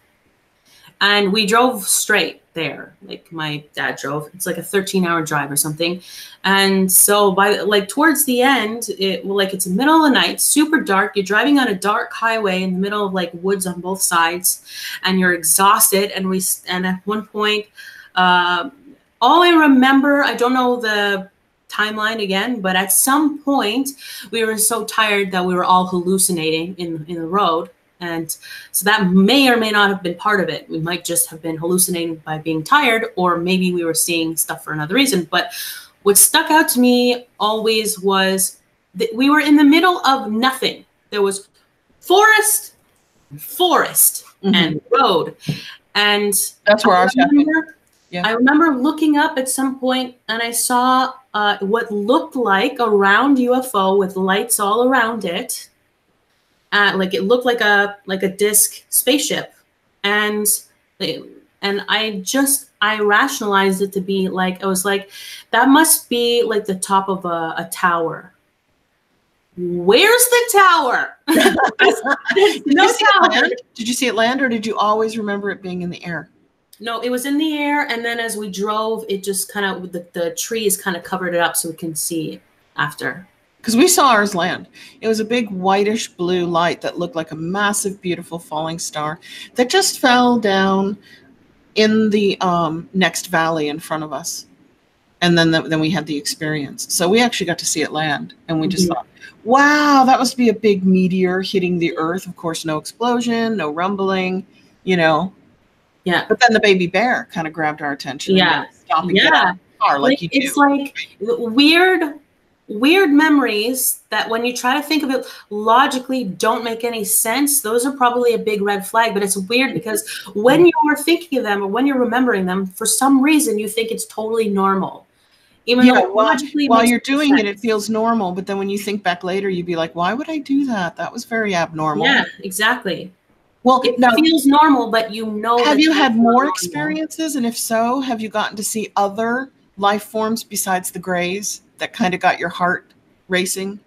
And we drove straight there. Like my dad drove. It's like a 13-hour drive or something. And so by towards the end, it's the middle of the night, super dark. You're driving on a dark highway in the middle of woods on both sides, and you're exhausted. And at one point, all I remember, I don't know the timeline again, but at some point we were so tired that we were all hallucinating in the road. And so that may or may not have been part of it. We might just have been hallucinating by being tired, or maybe we were seeing stuff for another reason. But what stuck out to me always was that we were in the middle of nothing. There was forest, mm-hmm. and road. And that's where I was. I remember looking up at some point, and I saw what looked like a round UFO with lights all around it. Like it looked like a disc spaceship, and I rationalized it to be like, I was like, that must be like the top of a tower. Where's the tower? There's no tower. Did you see it land, or did you always remember it being in the air? No, it was in the air, and then as we drove, it just kind of, the trees kind of covered it up so we can see it after. Because we saw ours land. It was a big whitish blue light that looked like a massive, beautiful falling star that just fell down in the next valley in front of us. And then we had the experience. So we actually got to see it land. And we just thought, wow, that must be a big meteor hitting the earth. Of course, no explosion, no rumbling, you know. Yeah. But then the baby bear kind of grabbed our attention. Yeah. And stopping the car like you do. It's like weird memories that when you try to think of it logically don't make any sense. Those are probably a big red flag, but it's weird because when you're thinking of them or when you're remembering them, for some reason you think it's totally normal. Even though logically while you're doing it, it feels normal. But then when you think back later, you'd be like, why would I do that? That was very abnormal. Yeah, exactly. Well, it feels normal, but you know. Have you had more experiences? And if so, have you gotten to see other life forms besides the Greys that kind of got your heart racing?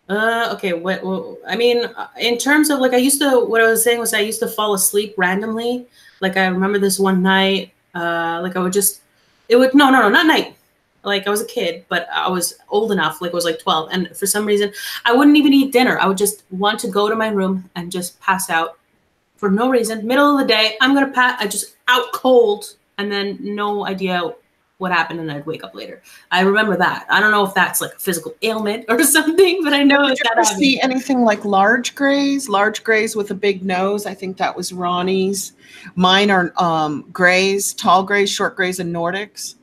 Okay. Well, I mean, in terms of like, what I was saying was I used to fall asleep randomly. Like I remember this one night, like I would just, not night. Like I was a kid, but I was old enough, like I was like 12. And for some reason, I wouldn't even eat dinner. I would just want to go to my room and just pass out for no reason. Middle of the day, I just out cold and then no idea what happened. And I'd wake up later. I remember that. I don't know if that's like a physical ailment or something, but I know Did you ever see anything like large Greys with a big nose? I think that was Ronnie's. Mine are Greys, tall Greys, short Greys, and Nordics.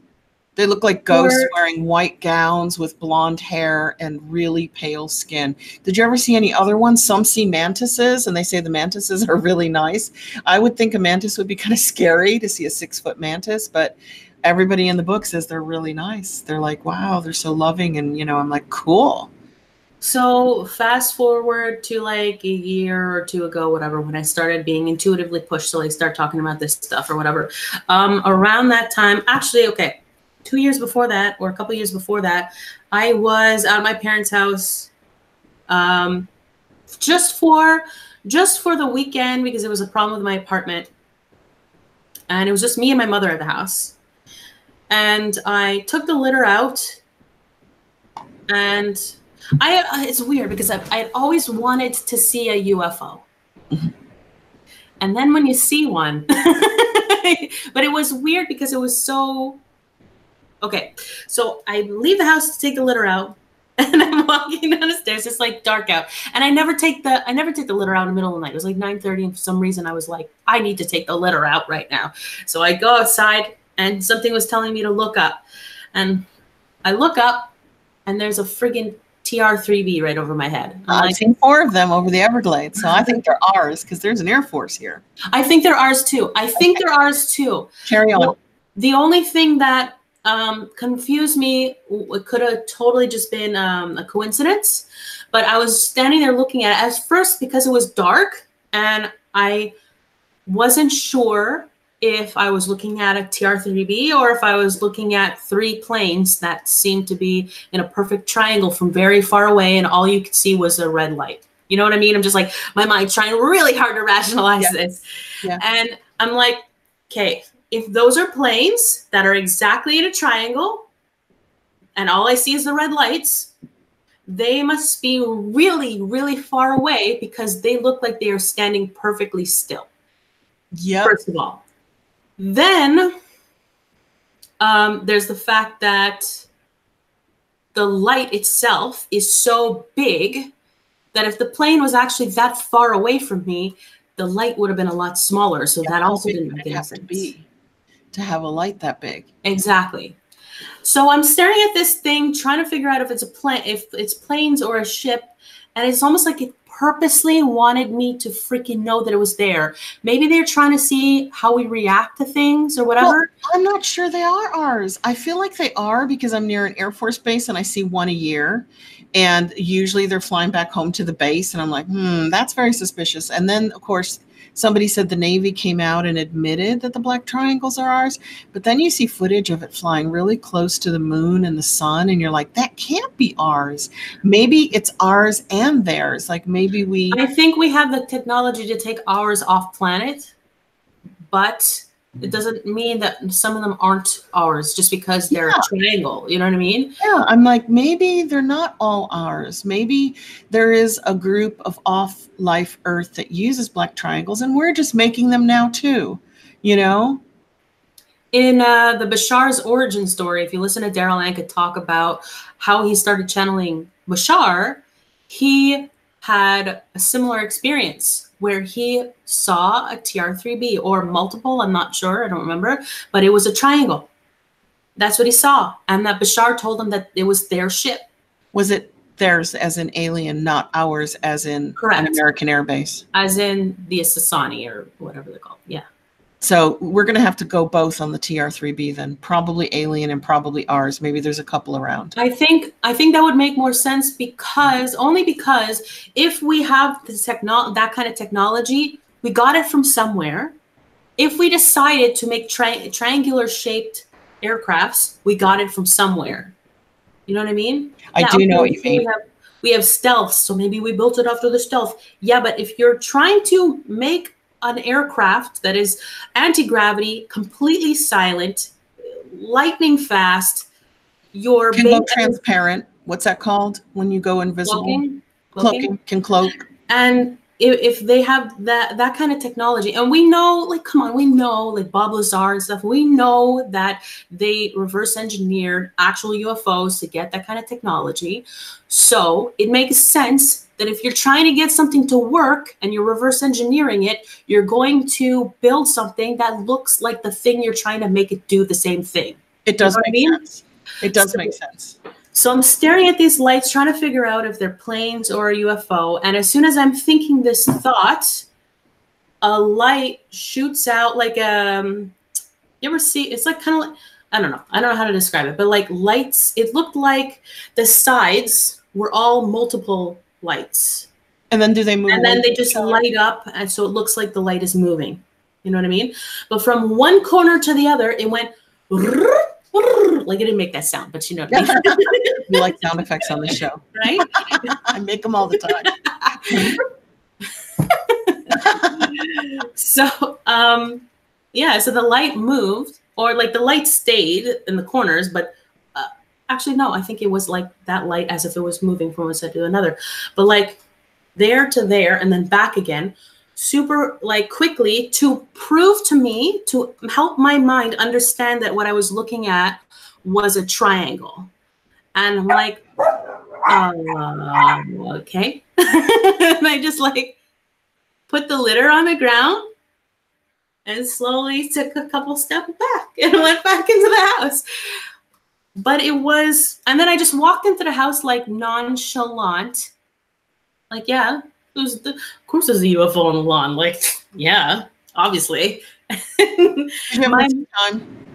They look like ghosts wearing white gowns with blonde hair and really pale skin. Did you ever see any other ones? Some see mantises, and they say the mantises are really nice. I would think a mantis would be kind of scary to see a 6-foot mantis, but everybody in the book says they're really nice. They're like, wow, they're so loving. And, you know, I'm like, cool. So fast forward to like a year or two ago, whatever, when I started being intuitively pushed to like start talking about this stuff or whatever. Around that time, actually, okay. 2 years before that, or a couple years before that, I was at my parents' house just for the weekend because there was a problem with my apartment. And it was just me and my mother at the house. And I took the litter out. And it's weird because I always wanted to see a UFO. And then when you see one, but it was weird because it was so... Okay, so I leave the house to take the litter out, and I'm walking down the stairs. It's like dark out, and I never take the litter out in the middle of the night. It was like 9:30, and for some reason I was like, I need to take the litter out right now. So I go outside, and something was telling me to look up, and I look up, and there's a friggin' TR-3B right over my head. I've seen 4 of them over the Everglades, so I think they're ours because there's an Air Force here. I think they're ours too. They're ours too. Carry on. Well, the only thing that confused me, it could have totally just been a coincidence, but I was standing there looking at it at first because it was dark and I wasn't sure if I was looking at a TR-3B or if I was looking at 3 planes that seemed to be in a perfect triangle from very far away and all you could see was a red light. You know what I mean? I'm just like, my mind's trying really hard to rationalize this. Yeah. And I'm like, okay, if those are planes that are exactly in a triangle and all I see is the red lights, they must be really, really far away because they look like they are standing perfectly still. Yeah. First of all. Then there's the fact that the light itself is so big that if the plane was actually that far away from me, the light would have been a lot smaller. So that also didn't make any sense. To have a light that big. Exactly. So I'm staring at this thing, trying to figure out if it's a plane, if it's planes or a ship, and it's almost like it purposely wanted me to freaking know that it was there. Maybe they're trying to see how we react to things or whatever. Well, I'm not sure they are ours. I feel like they are because I'm near an Air Force base and I see one a year. And usually they're flying back home to the base. And I'm like, that's very suspicious. And then, of course, somebody said the Navy came out and admitted that the black triangles are ours. But then you see footage of it flying really close to the moon and the sun. And you're like, that can't be ours. Maybe it's ours and theirs. Like maybe we... I think we have the technology to take ours off planet, but it doesn't mean that some of them aren't ours just because they're a triangle. You know what I mean? Yeah, I'm like, maybe they're not all ours. Maybe there is a group of off-life Earth that uses black triangles, and we're just making them now too, you know? In the Bashar's origin story, if you listen to Daryl Ankit talk about how he started channeling Bashar, he had a similar experience where he saw a TR-3B or multiple, I'm not sure, I don't remember, but it was a triangle. That's what he saw. And that Bashar told him that it was their ship. Was it theirs as in alien, not ours as in Correct. an American Air Base? As in the Sassani or whatever they're called, yeah. So we're going to have to go both on the TR-3B then, probably alien and probably ours. Maybe there's a couple around. I think that would make more sense because if we have that kind of technology, we got it from somewhere. If we decided to make triangular shaped aircrafts, we got it from somewhere. You know what I mean? I do know what you mean. We have stealth, so maybe we built it after the stealth. Yeah, but if you're trying to make an aircraft that is anti-gravity, completely silent, lightning fast, your can go transparent. What's that called when you go invisible? Cloaking. Can cloak. And if they have that kind of technology, and we know, like, come on, we know, like Bob Lazar and stuff, we know that they reverse engineered actual UFOs to get that kind of technology. So it makes sense that if you're trying to get something to work and you're reverse engineering it, you're going to build something that looks like the thing you're trying to make it do the same thing. It does make sense. It does make sense. So I'm staring at these lights, trying to figure out if they're planes or a UFO. And as soon as I'm thinking this thought, a light shoots out like you ever see? It's like kind of like, I don't know how to describe it, but like lights. It looked like the sides were all multiple lights. And then do they move? And then they just light up, and so it looks like the light is moving. You know what I mean? But from one corner to the other, it went. Like, it didn't make that sound, but you know what I mean? You like sound effects on the show, right? I make them all the time. So, yeah, so the light moved, or like the light stayed in the corners, but actually, no, I think it was like that light as if it was moving from one side to another. But like there to there and then back again, super like quickly to prove to me, to help my mind understand that what I was looking at was a triangle. And I'm like, okay. And I just like put the litter on the ground and slowly took a couple steps back and went back into the house. But it was, and then I just walked into the house like nonchalant. Like, yeah, of course there's a UFO on the lawn. Like, yeah, obviously.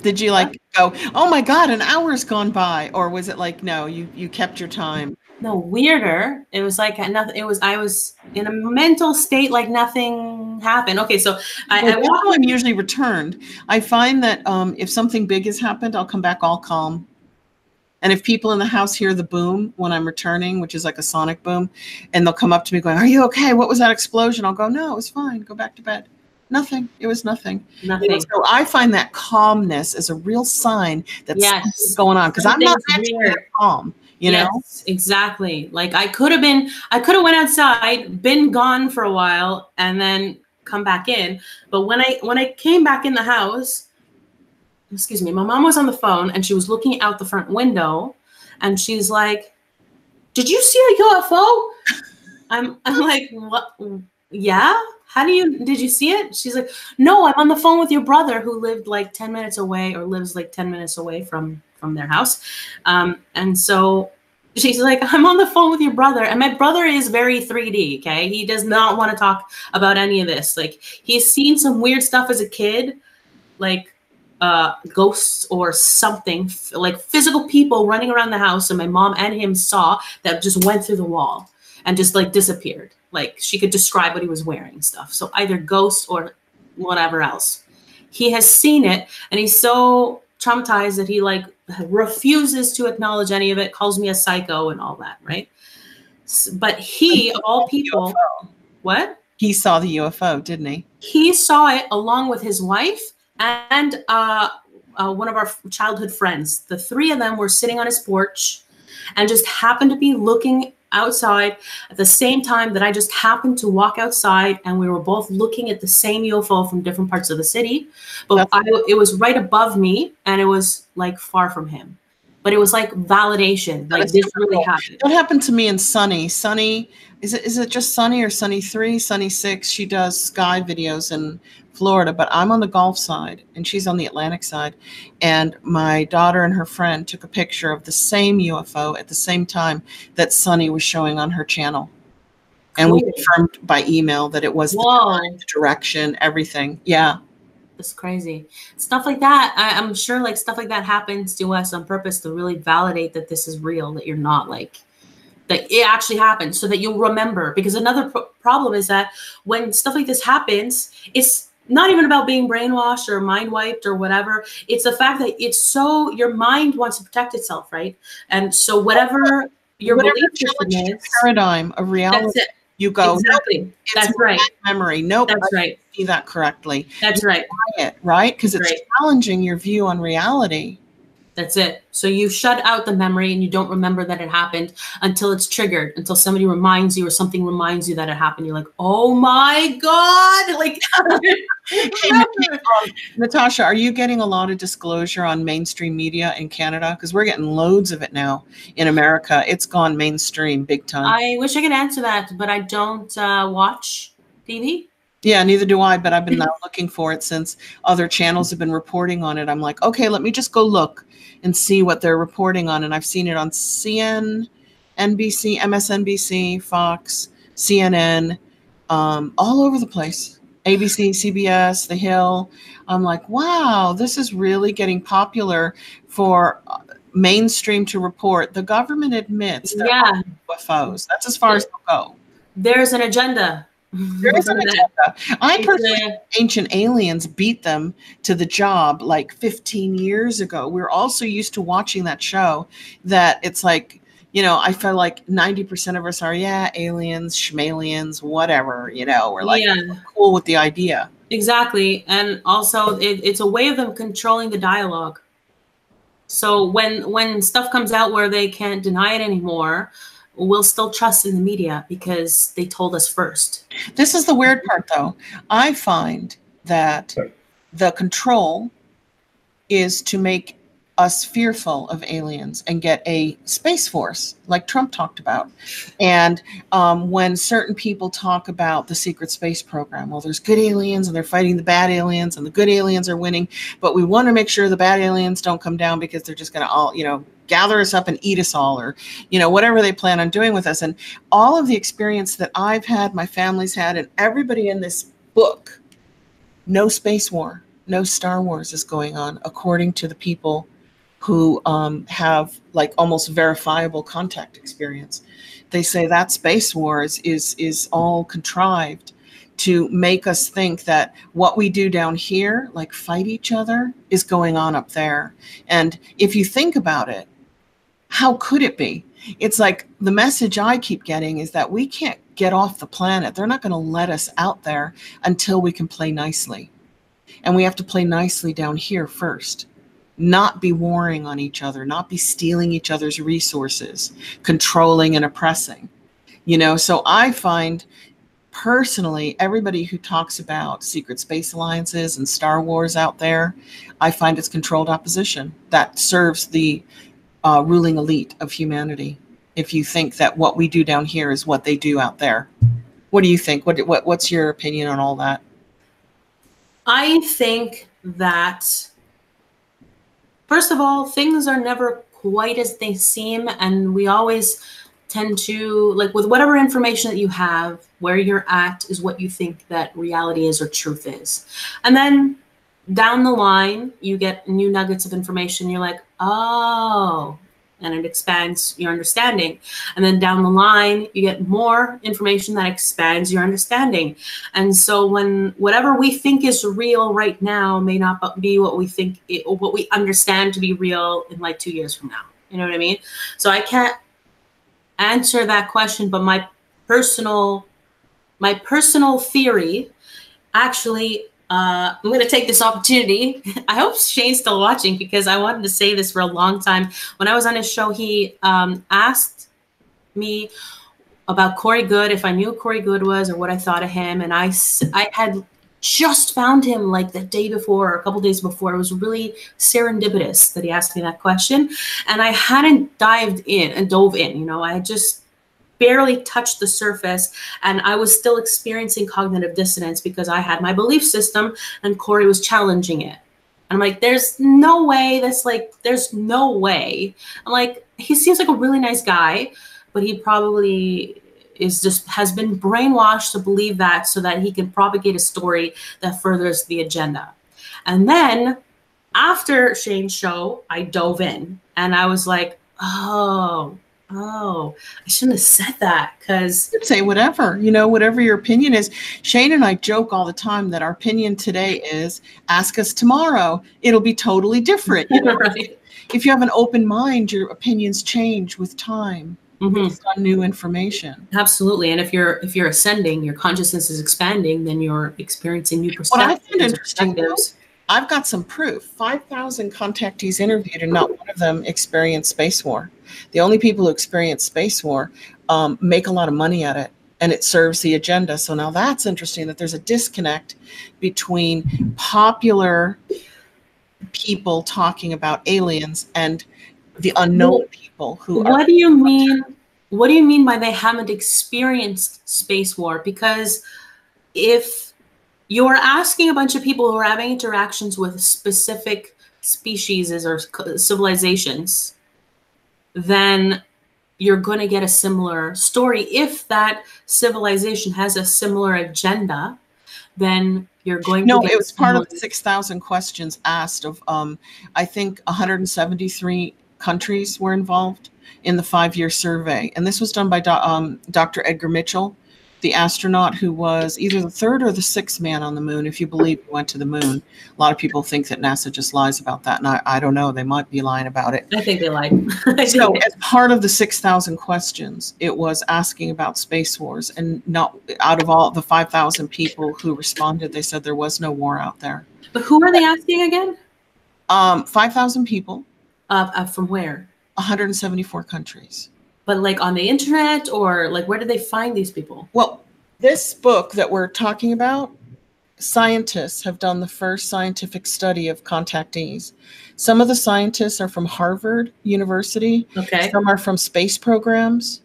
Did you like go, oh my God, an hour's gone by? Or was it like, no, you kept your time? No, weirder. It was like nothing. I was in a mental state like nothing happened. Okay, so I'm usually returned. I find that if something big has happened, I'll come back all calm. And if people in the house hear the boom when I'm returning, which is like a sonic boom, and they'll come up to me going, are you okay? What was that explosion? I'll go, no, it was fine. Go back to bed. Nothing. It was nothing. Nothing. So I find that calmness is a real sign that something's going on, because I'm not actually calm. You know? Exactly. Like I could have went outside, been gone for a while, and then come back in. But when I came back in the house, excuse me, my mom was on the phone and she was looking out the front window, and she's like, "Did you see a UFO?" I'm like, "What? Yeah? Did you see it?" She's like, "No, I'm on the phone with your brother who lived like 10 minutes away, or lives like 10 minutes away from their house." And so She's like, I'm on the phone with your brother. And my brother is very 3D, okay? He does not want to talk about any of this. Like, he's seen some weird stuff as a kid, like ghosts or something, like physical people running around the house. And my mom and him saw that just went through the wall and just like disappeared. Like, she could describe what he was wearing and stuff. So either ghost or whatever else. He has seen it, and he's so traumatized that he like refuses to acknowledge any of it, calls me a psycho and all that, right? But he, of all people, what? He saw the UFO, didn't he? He saw it along with his wife and one of our childhood friends. The three of them were sitting on his porch and just happened to be looking outside at the same time that I just happened to walk outside, and we were both looking at the same UFO from different parts of the city. But it was right above me, and it was like far from him. But it was like validation, like this really happened. That happened to me and Sunny. Sunny, is it just Sunny or Sunny 3, Sunny 6? She does sky videos in Florida, but I'm on the Gulf side and she's on the Atlantic side. And my daughter and her friend took a picture of the same UFO at the same time that Sunny was showing on her channel. And we confirmed by email that it was the direction, everything. Yeah. It's crazy. Stuff like that. I'm sure like stuff like that happens to us on purpose to really validate that this is real, that you're not like, that it actually happened, so that you'll remember. Because another problem is that when stuff like this happens, it's not even about being brainwashed or mind wiped or whatever. It's the fact that it's so, your mind wants to protect itself, right? And so whatever your belief system is, paradigm of reality, that's it. You go, exactly. Nope, that's right. Memory. Nope. That's right. See that correctly. That's right. Right? Because it's challenging your view on reality. That's it. So you shut out the memory and you don't remember that it happened until it's triggered, until somebody reminds you or something reminds you that it happened. You're like, oh my God. Like, Natasha, are you getting a lot of disclosure on mainstream media in Canada? Because we're getting loads of it now in America. It's gone mainstream big time. I wish I could answer that, but I don't watch TV. Yeah, neither do I, but I've been now looking for it since other channels have been reporting on it. I'm like, okay, let me just go look and see what they're reporting on. And I've seen it on CNN, NBC, MSNBC, Fox, CNN, all over the place. ABC, CBS, The Hill. I'm like, wow, this is really getting popular for mainstream to report. The government admits that UFOs. That's as far as they'll go. There's an agenda. There is an agenda. I personally think Ancient Aliens beat them to the job like 15 years ago. We're also used to watching that show that it's like, you know, I feel like 90% of us are, aliens, schmalians, whatever, you know, we're like cool with the idea. Exactly. And also it's a way of them controlling the dialogue. So when stuff comes out where they can't deny it anymore, we'll still trust in the media because they told us first. This is the weird part, though. I find that the control is to make us fearful of aliens and get a space force like Trump talked about. And when certain people talk about the secret space program, well, there's good aliens and they're fighting the bad aliens and the good aliens are winning, but we want to make sure the bad aliens don't come down because they're just going to all, you know, gather us up and eat us all, or, you know, whatever they plan on doing with us. And all of the experience that I've had, my family's had, and everybody in this book, no space war, no Star Wars is going on, according to the people who have like almost verifiable contact experience. They say that space wars is all contrived to make us think that what we do down here, like fight each other, is going on up there. And if you think about it, how could it be? It's like the message I keep getting is that we can't get off the planet. They're not going to let us out there until we can play nicely. And we have to play nicely down here first. Not be warring on each other, not be stealing each other's resources, controlling and oppressing. You know, so I find personally, everybody who talks about secret space alliances and Star Wars out there, I find it's controlled opposition that serves the ruling elite of humanity. If you think that what we do down here is what they do out there. What do you think? What's your opinion on all that? I think that, first of all, things are never quite as they seem. And we always tend to, like, with whatever information that you have, where you're at is what you think that reality is or truth is. And then down the line, you get new nuggets of information. You're like, oh, and it expands your understanding. And then down the line, you get more information that expands your understanding. And so when whatever we think is real right now may not be what we think or what we understand to be real in like 2 years from now. You know what I mean? So I can't answer that question, but my personal theory, actually, I'm going to take this opportunity. I hope Shane's still watching, because I wanted to say this for a long time. When I was on his show, he asked me about Corey Good, if I knew who Corey Good was or what I thought of him. And I had just found him like the day before or a couple days before. It was really serendipitous that he asked me that question. And I hadn't dove in, you know, I had just barely touched the surface, and I was still experiencing cognitive dissonance because I had my belief system and Corey was challenging it. And I'm like, there's no way. There's no way. I'm like, he seems like a really nice guy, but he probably has been brainwashed to believe that so that he can propagate a story that furthers the agenda. And then after Shane's show, I dove in and I was like, oh, I shouldn't have said that, because say whatever, you know, whatever your opinion is. Shane and I joke all the time that our opinion today is ask us tomorrow. It'll be totally different. You know? right. If you have an open mind, your opinions change with time based on new information. Absolutely. And if you're ascending, your consciousness is expanding, then you're experiencing new perspectives. What I find interesting, though, I've got some proof. 5,000 contactees interviewed, and not one of them experienced space war. The only people who experience space war make a lot of money at it, and it serves the agenda. So now that's interesting, that there's a disconnect between popular people talking about aliens and the unknown people who are. What do you mean? What do you mean by they haven't experienced space war? Because if you're asking a bunch of people who are having interactions with specific species or civilizations, then you're going to get a similar story. If that civilization has a similar agenda, then you're going to get. It was part of the 6,000 questions asked of, I think 173 countries were involved in the 5-year survey. And this was done by Dr. Edgar Mitchell, the astronaut who was either the 3rd or the 6th man on the moon, if you believe he went to the moon. A lot of people think that NASA just lies about that, and I don't know. They might be lying about it. I think they lied. So as part of the 6,000 questions, it was asking about space wars. And not out of all the 5,000 people who responded, they said there was no war out there. But who are they asking again? 5,000 people. From where? 174 countries. But like on the internet, or like where did they find these people? Well, this book that we're talking about, scientists have done the first scientific study of contactees. Some of the scientists are from Harvard University. Okay. Some are from space programs.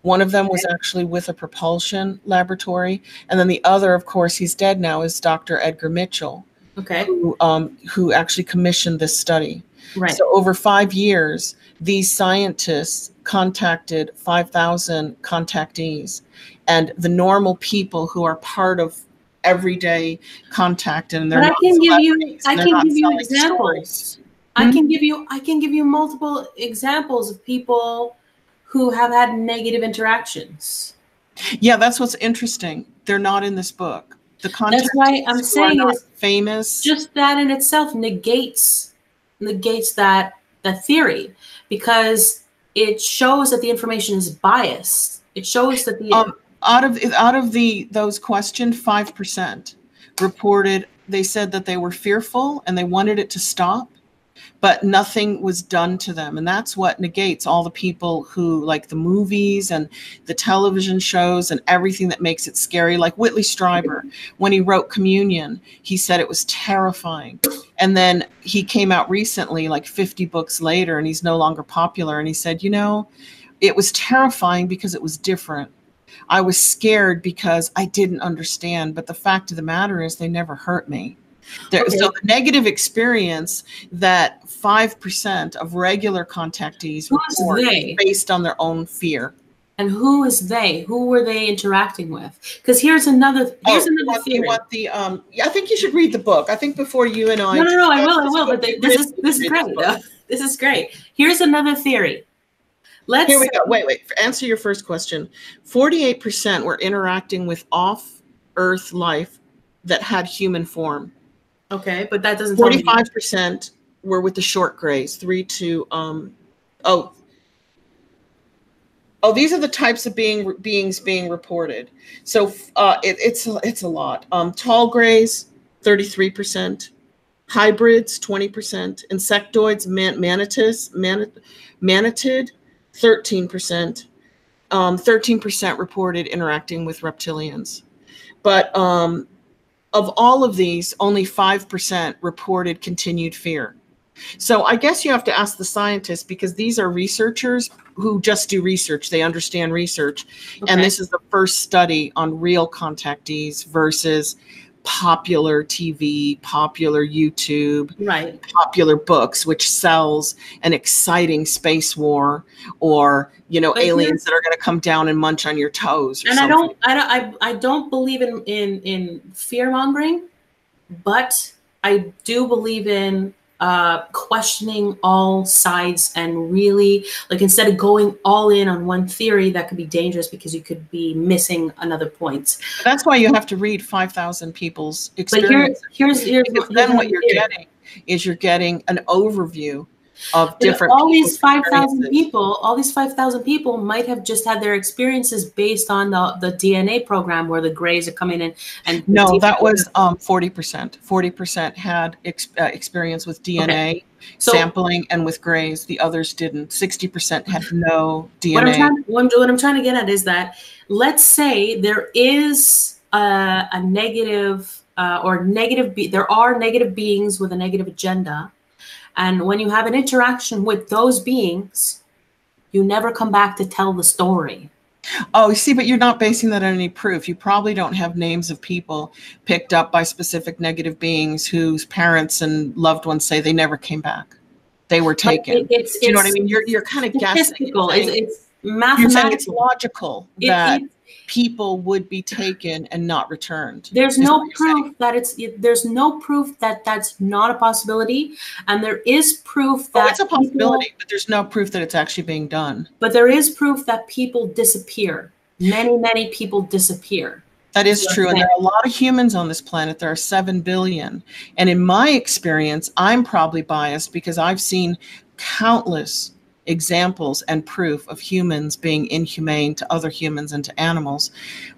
One of them was actually with a propulsion laboratory. And then the other, of course, he's dead now, is Dr. Edgar Mitchell, okay, who actually commissioned this study. Right. So over 5 years, these scientists contacted 5,000 contactees, and the normal people who are part of everyday contact, and they're but not I can give you selling examples. Stories. I can give you multiple examples of people who have had negative interactions. Yeah, that's what's interesting. They're not in this book. The contactees, that's why I'm saying is famous. Just that in itself negates that theory, because it shows that the information is biased. It shows that the out of those questioned, 5% reported. They said that they were fearful and they wanted it to stop, but nothing was done to them. And that's what negates all the people who like the movies and the television shows and everything that makes it scary. Like Whitley Strieber, when he wrote Communion, he said it was terrifying. And then he came out recently, like 50 books later, and he's no longer popular. And he said, you know, it was terrifying because it was different. I was scared because I didn't understand. But the fact of the matter is they never hurt me. So the negative experience that 5% of regular contactees report is based on their own fear. And who is they? Who were they interacting with? Because here's another theory. You want the I think you should read the book. I think before you and I. No, I will. But this is great. This is great. Here's another theory. Here we go. Wait. Answer your first question. 48% were interacting with off-Earth life that had human form. Okay, but that doesn't. 45% were with the short grays. 3 to these are the types of beings being reported. So it's a lot. Tall grays, 33%. Hybrids, 20%. Insectoids, manatid, 13%. 13% reported interacting with reptilians. But of all of these, only 5% reported continued fear. So I guess you have to ask the scientists, because these are researchers who just do research. They understand research. Okay. And this is the first study on real contactees versus popular TV, popular YouTube, right, popular books, which sells an exciting space war, or aliens that are going to come down and munch on your toes. And I don't believe in fear mongering, but I do believe in questioning all sides, and really, like, instead of going all in on one theory, that could be dangerous because you could be missing another point. That's why you have to read 5,000 people's experience. But here's then what you're getting is you're getting an overview of different. All these 5,000 people, might have just had their experiences based on the DNA program where the grays are coming in. And no, that was 40%. 40% had experience with DNA sampling and with grays. The others didn't. 60% had no DNA. What I'm trying to get at is that, let's say there is a negative there are negative beings with a negative agenda. And when you have an interaction with those beings, you never come back to tell the story. Oh, see, but you're not basing that on any proof. You probably don't have names of people picked up by specific negative beings whose parents and loved ones say they never came back. They were taken. Do you know what I mean? You're kind of guessing. It's mathematical. You're saying it's logical that people would be taken and not returned. There's no proof that that's not a possibility, and there is proof that it's a possibility, but there's no proof that it's actually being done. But there is proof that people disappear. Many people disappear. That is true, and there are a lot of humans on this planet. There are 7 billion, and in my experience, I'm probably biased because I've seen countless examples and proof of humans being inhumane to other humans and to animals,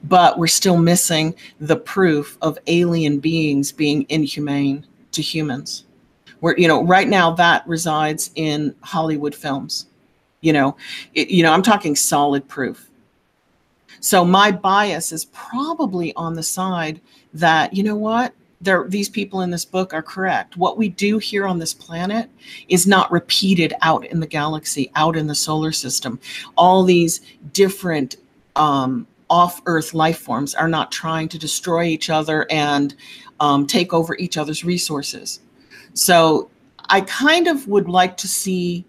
but we're still missing the proof of alien beings being inhumane to humans. Right now that resides in Hollywood films. I'm talking solid proof. So my bias is probably on the side that, these people in this book are correct. What we do here on this planet is not repeated out in the galaxy, out in the solar system. All these different off-Earth life forms are not trying to destroy each other and take over each other's resources. So I kind of would like to see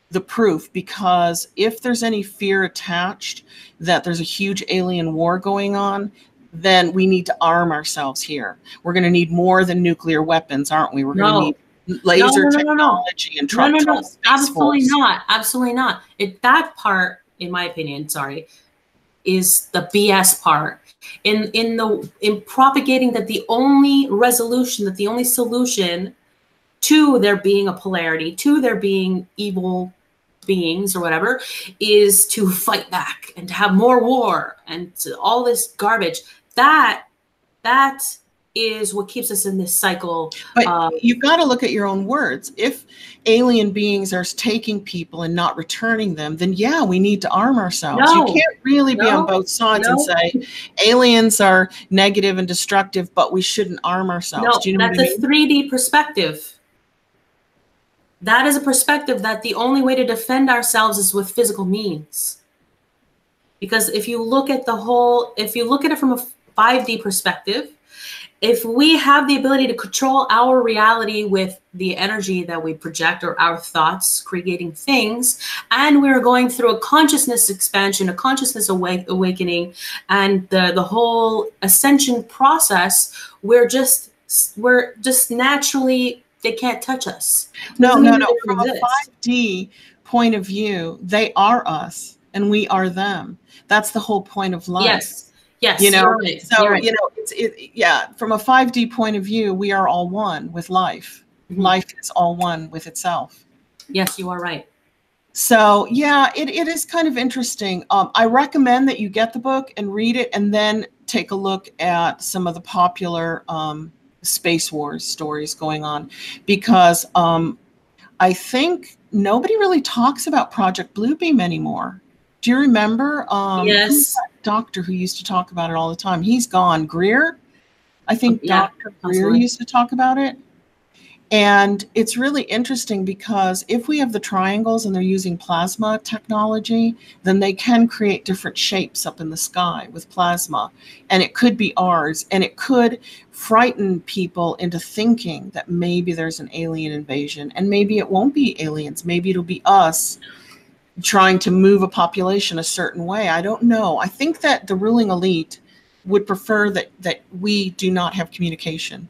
the proof, because if there's any fear attached that there's a huge alien war going on, then we need to arm ourselves here. We're going to need more than nuclear weapons, aren't we? We're going to need laser technology and absolutely not. Absolutely not. That part, in my opinion, is the BS part. In propagating that the only resolution, that the only solution to there being a polarity, to there being evil beings or whatever, is to fight back and to have more war and all this garbage. That is what keeps us in this cycle. But you've got to look at your own words. If alien beings are taking people and not returning them, then yeah, we need to arm ourselves. You can't really be on both sides and say aliens are negative and destructive, but we shouldn't arm ourselves. Do you know that's what I mean? a 3D perspective. That is a perspective that the only way to defend ourselves is with physical means. Because if you look at it from a 5D perspective, if we have the ability to control our reality with the energy that we project or our thoughts creating things, and we're going through a consciousness expansion, a consciousness awakening, and the whole ascension process, we're just naturally, they can't touch us. No. From a 5D point of view, they are us and we are them. That's the whole point of life. Yes. You know, right. so, right. you know, from a 5D point of view, we are all one with life. Mm-hmm. Life is all one with itself. Yes, you are right. So, yeah, it is kind of interesting. I recommend that you get the book and read it and then take a look at some of the popular Space Wars stories going on, because I think nobody really talks about Project Bluebeam anymore. Do you remember? Yes. Who's that doctor who used to talk about it all the time? He's gone. Greer? I think Dr. Greer used to talk about it. And it's really interesting because if we have the triangles and they're using plasma technology, then they can create different shapes up in the sky with plasma. And it could be ours. And it could frighten people into thinking that maybe there's an alien invasion. And maybe it won't be aliens. Maybe it'll be us trying to move a population a certain way. I don't know. I think that the ruling elite would prefer that we do not have communication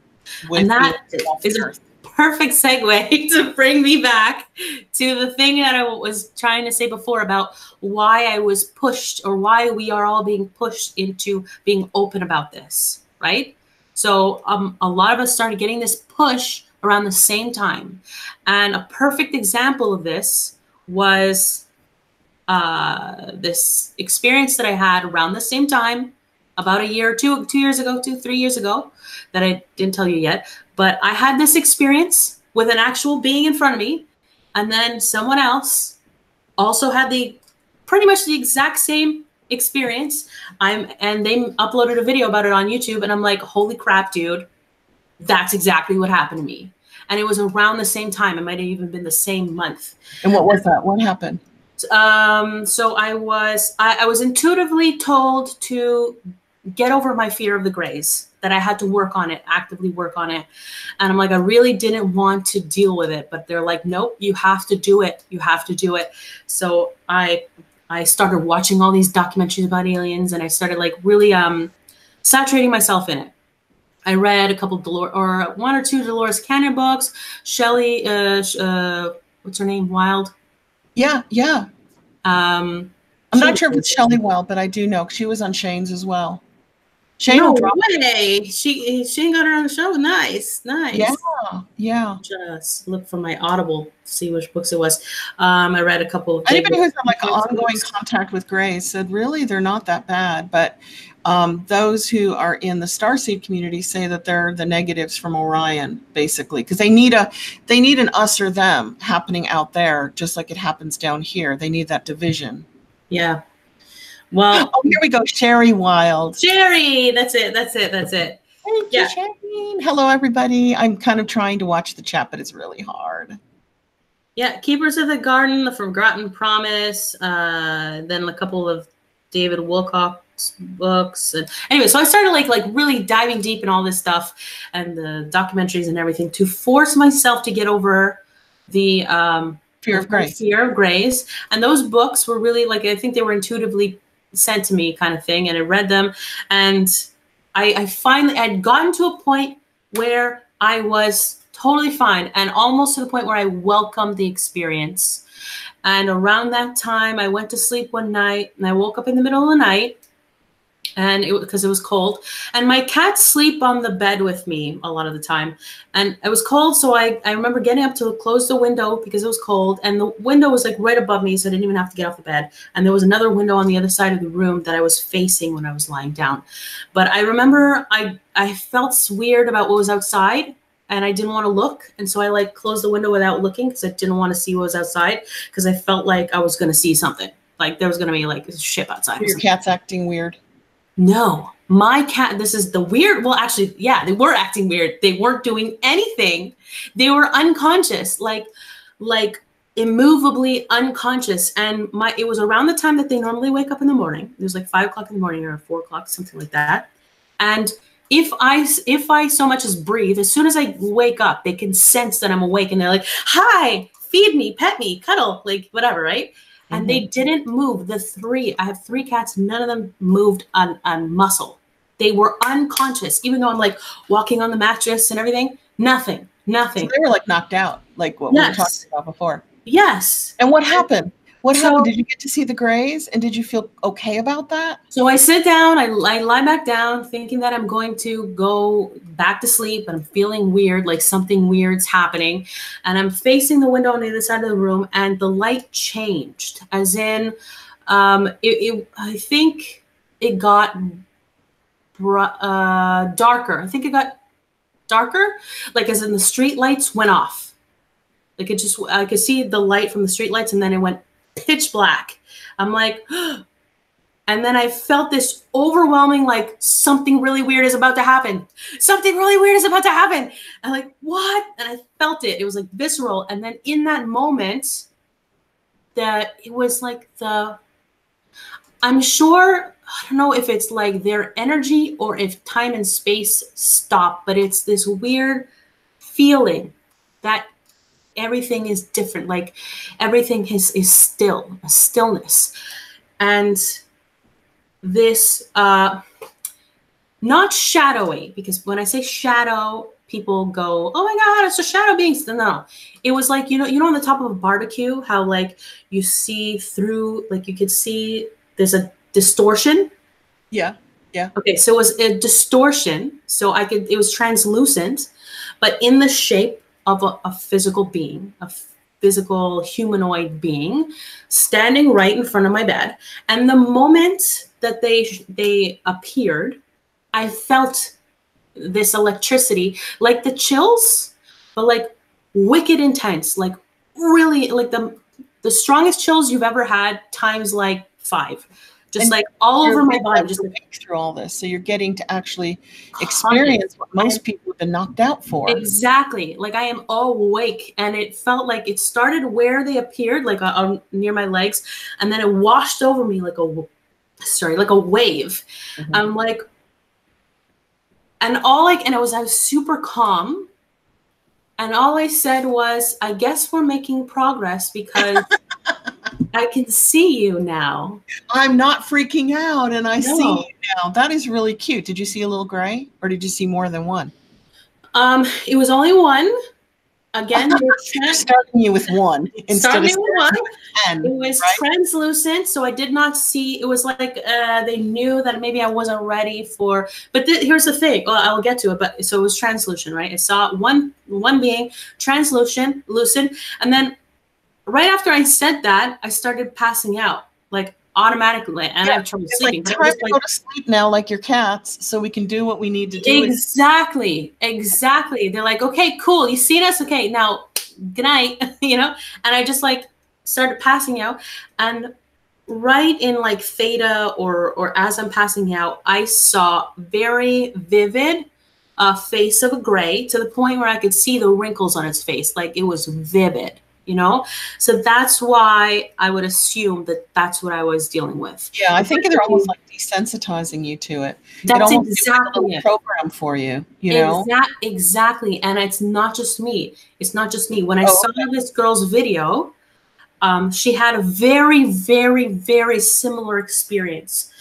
with the Earth. Perfect segue to bring me back to the thing that I was trying to say before about why I was pushed, or why we are all being pushed into being open about this, right? So a lot of us started getting this push around the same time. And a perfect example of this was this experience that I had around the same time, about a year or 2 years ago, 3 years ago, that I didn't tell you yet. But I had this experience with an actual being in front of me, and then someone else also had pretty much the exact same experience. And they uploaded a video about it on YouTube, and I'm like, holy crap, dude, that's exactly what happened to me. And it was around the same time. It might have even been the same month. And what was that? What happened? So I was intuitively told to get over my fear of the grays, that I had to work on it, actively work on it. And I'm like, I really didn't want to deal with it, but they're like, nope, you have to do it. You have to do it. So I started watching all these documentaries about aliens, and I started like really saturating myself in it. I read a couple one or two Dolores Cannon books. Shelley, what's her name? Wild. Yeah. I'm not sure if it's Shelley Wild, but I do know she was on Shane's as well. Shane will drop it. Shane got her on the show. Nice. Yeah. Just look for my Audible to see which books it was. I read a couple of. Anybody who's had like ongoing contact with grays said really they're not that bad, but those who are in the starseed community say that they're the negatives from Orion, basically, because they need an us or them happening out there, just like it happens down here. They need that division. Yeah. Well, here we go. Sherry Wild. Sherry, that's it. Thank you, Sherry. Hello, everybody. I'm kind of trying to watch the chat, but it's really hard. Yeah, Keepers of the Garden, the Forgotten Promise, then a couple of David Wilcock's books. And anyway, so I started like really diving deep in all this stuff and the documentaries and everything to force myself to get over the fear of grays. And those books were really like, I think they were intuitively sent to me kind of thing. And I read them, and I finally had gotten to a point where I was totally fine, and almost to the point where I welcomed the experience. And around that time, I went to sleep one night, and I woke up in the middle of the night, and because it was cold, and my cats sleep on the bed with me a lot of the time, and it was cold, so I remember getting up to close the window because it was cold, and the window was like right above me, so I didn't even have to get off the bed, and there was another window on the other side of the room that I was facing when I was lying down. But I remember I felt weird about what was outside, and I didn't want to look, and so I like closed the window without looking because I didn't want to see what was outside, because I felt like I was going to see something, like there was going to be like shit outside. Your cat's acting weird. No, my cat, this is the weird, well, actually, yeah, they were acting weird. They weren't doing anything. They were unconscious, like immovably unconscious. And it was around the time that they normally wake up in the morning. It was like 5 o'clock in the morning or 4 o'clock, something like that. And if I so much as breathe, as soon as I wake up, they can sense that I'm awake, and they're like, "Hi, feed me, pet me, cuddle, like whatever," right? And they didn't move. I have 3 cats. None of them moved on muscle. They were unconscious, even though I'm like walking on the mattress and everything. Nothing. So they were like knocked out, like what we were talking about before. Yes. And what happened? What happened? Did you get to see the grays? And did you feel okay about that? So I sit down, I lie back down thinking that I'm going to go back to sleep, but I'm feeling weird, like something weird's happening. And I'm facing the window on the other side of the room, and the light changed, as in, I think it got darker. I think it got darker, like as in the street lights went off. Like I could see the light from the street lights, and then it went pitch black. I'm like, and then I felt this overwhelming, like something really weird is about to happen. Something really weird is about to happen. I'm like, what? And I felt it. It was like visceral. And then in that moment, that it was like I'm sure, I don't know if it's like their energy or if time and space stop, but it's this weird feeling that everything is different. Like everything is still, a stillness. And this, not shadowy, because when I say shadow, people go, "Oh my God, it's a shadow being." No, it was like, you know, on the top of a barbecue, how like you see through, like you could see there's a distortion. Yeah. Yeah. Okay. So it was a distortion. So it was translucent, but in the shape of a physical being, a physical humanoid being standing right in front of my bed. And the moment that they appeared, I felt this electricity, like the chills, but like wicked intense, like really like the strongest chills you've ever had times like 5. Just like all over my body, just like through all this. So you're getting to actually experience what most people have been knocked out for. Exactly. Like I am awake, and it felt like it started where they appeared, like near my legs, and then it washed over me like a wave. I'm like, and I was super calm, and all I said was, "I guess we're making progress because." I can see you now. I'm not freaking out, and I see you now. That is really cute. Did you see a little gray, or did you see more than one? It was only one. Again, they're starting you with one instead of 10. It was translucent, so I did not see. It was like they knew that maybe I wasn't ready for. But here's the thing. Well, I'll get to it. But so it was translucent, right? I saw one being translucent, and then. Right after I said that, I started passing out, like automatically, and I have trouble sleeping. Like, time to go to sleep now, like your cats, so we can do what we need to do. Exactly. They're like, "Okay, cool. You seen us? Okay, now, good night." You know. And I just like started passing out, and right in like theta or as I'm passing out, I saw very vivid face of a gray, to the point where I could see the wrinkles on its face, like it was vivid. You know, so that's why I would assume that that's what I was dealing with. Yeah, I think they're almost like desensitizing you to it. That's exactly a program for you. You know, exactly. And it's not just me. When I saw this girl's video, she had a very, very, very similar experience.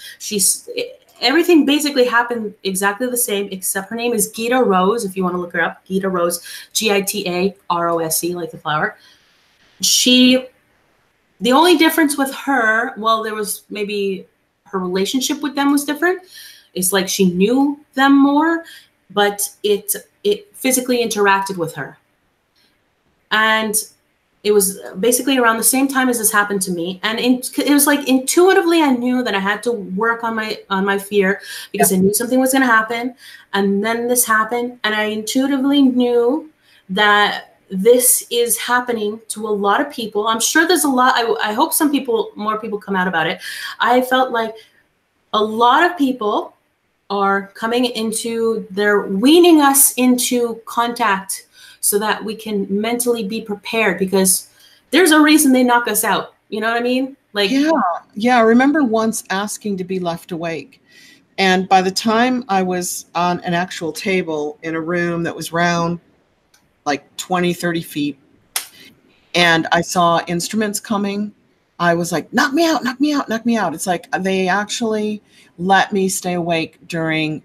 Everything basically happened exactly the same, except her name is Gita Rose. If you want to look her up, Gita Rose, Gitarose, like the flower. The only difference with her, well, there was maybe her relationship with them was different. It's like she knew them more, but it physically interacted with her. And it was basically around the same time as this happened to me. And it was like intuitively, I knew that I had to work on my fear, because I knew something was going to happen. And then this happened. And I intuitively knew that this is happening to a lot of people. I'm sure there's a lot. I hope more people come out about it. I felt like a lot of people are coming into, they're weaning us into contact so that we can mentally be prepared, because there's a reason they knock us out. You know what I mean? Like, yeah. I remember once asking to be left awake. And by the time I was on an actual table in a room that was round like 20, 30 feet, and I saw instruments coming, I was like, knock me out, knock me out, knock me out. It's like they actually let me stay awake during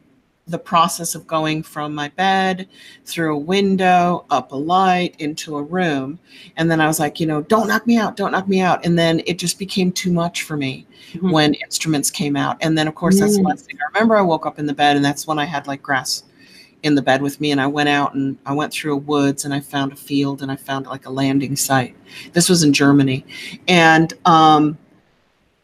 the process of going from my bed through a window, up a light, into a room. And then I was like, don't knock me out, don't knock me out. And then it just became too much for me when instruments came out. And then, of course, that's the last thing I remember. I woke up in the bed, and that's when I had like grass in the bed with me, and I went out and I went through a woods, and I found a field, and I found like a landing site. This was in Germany. And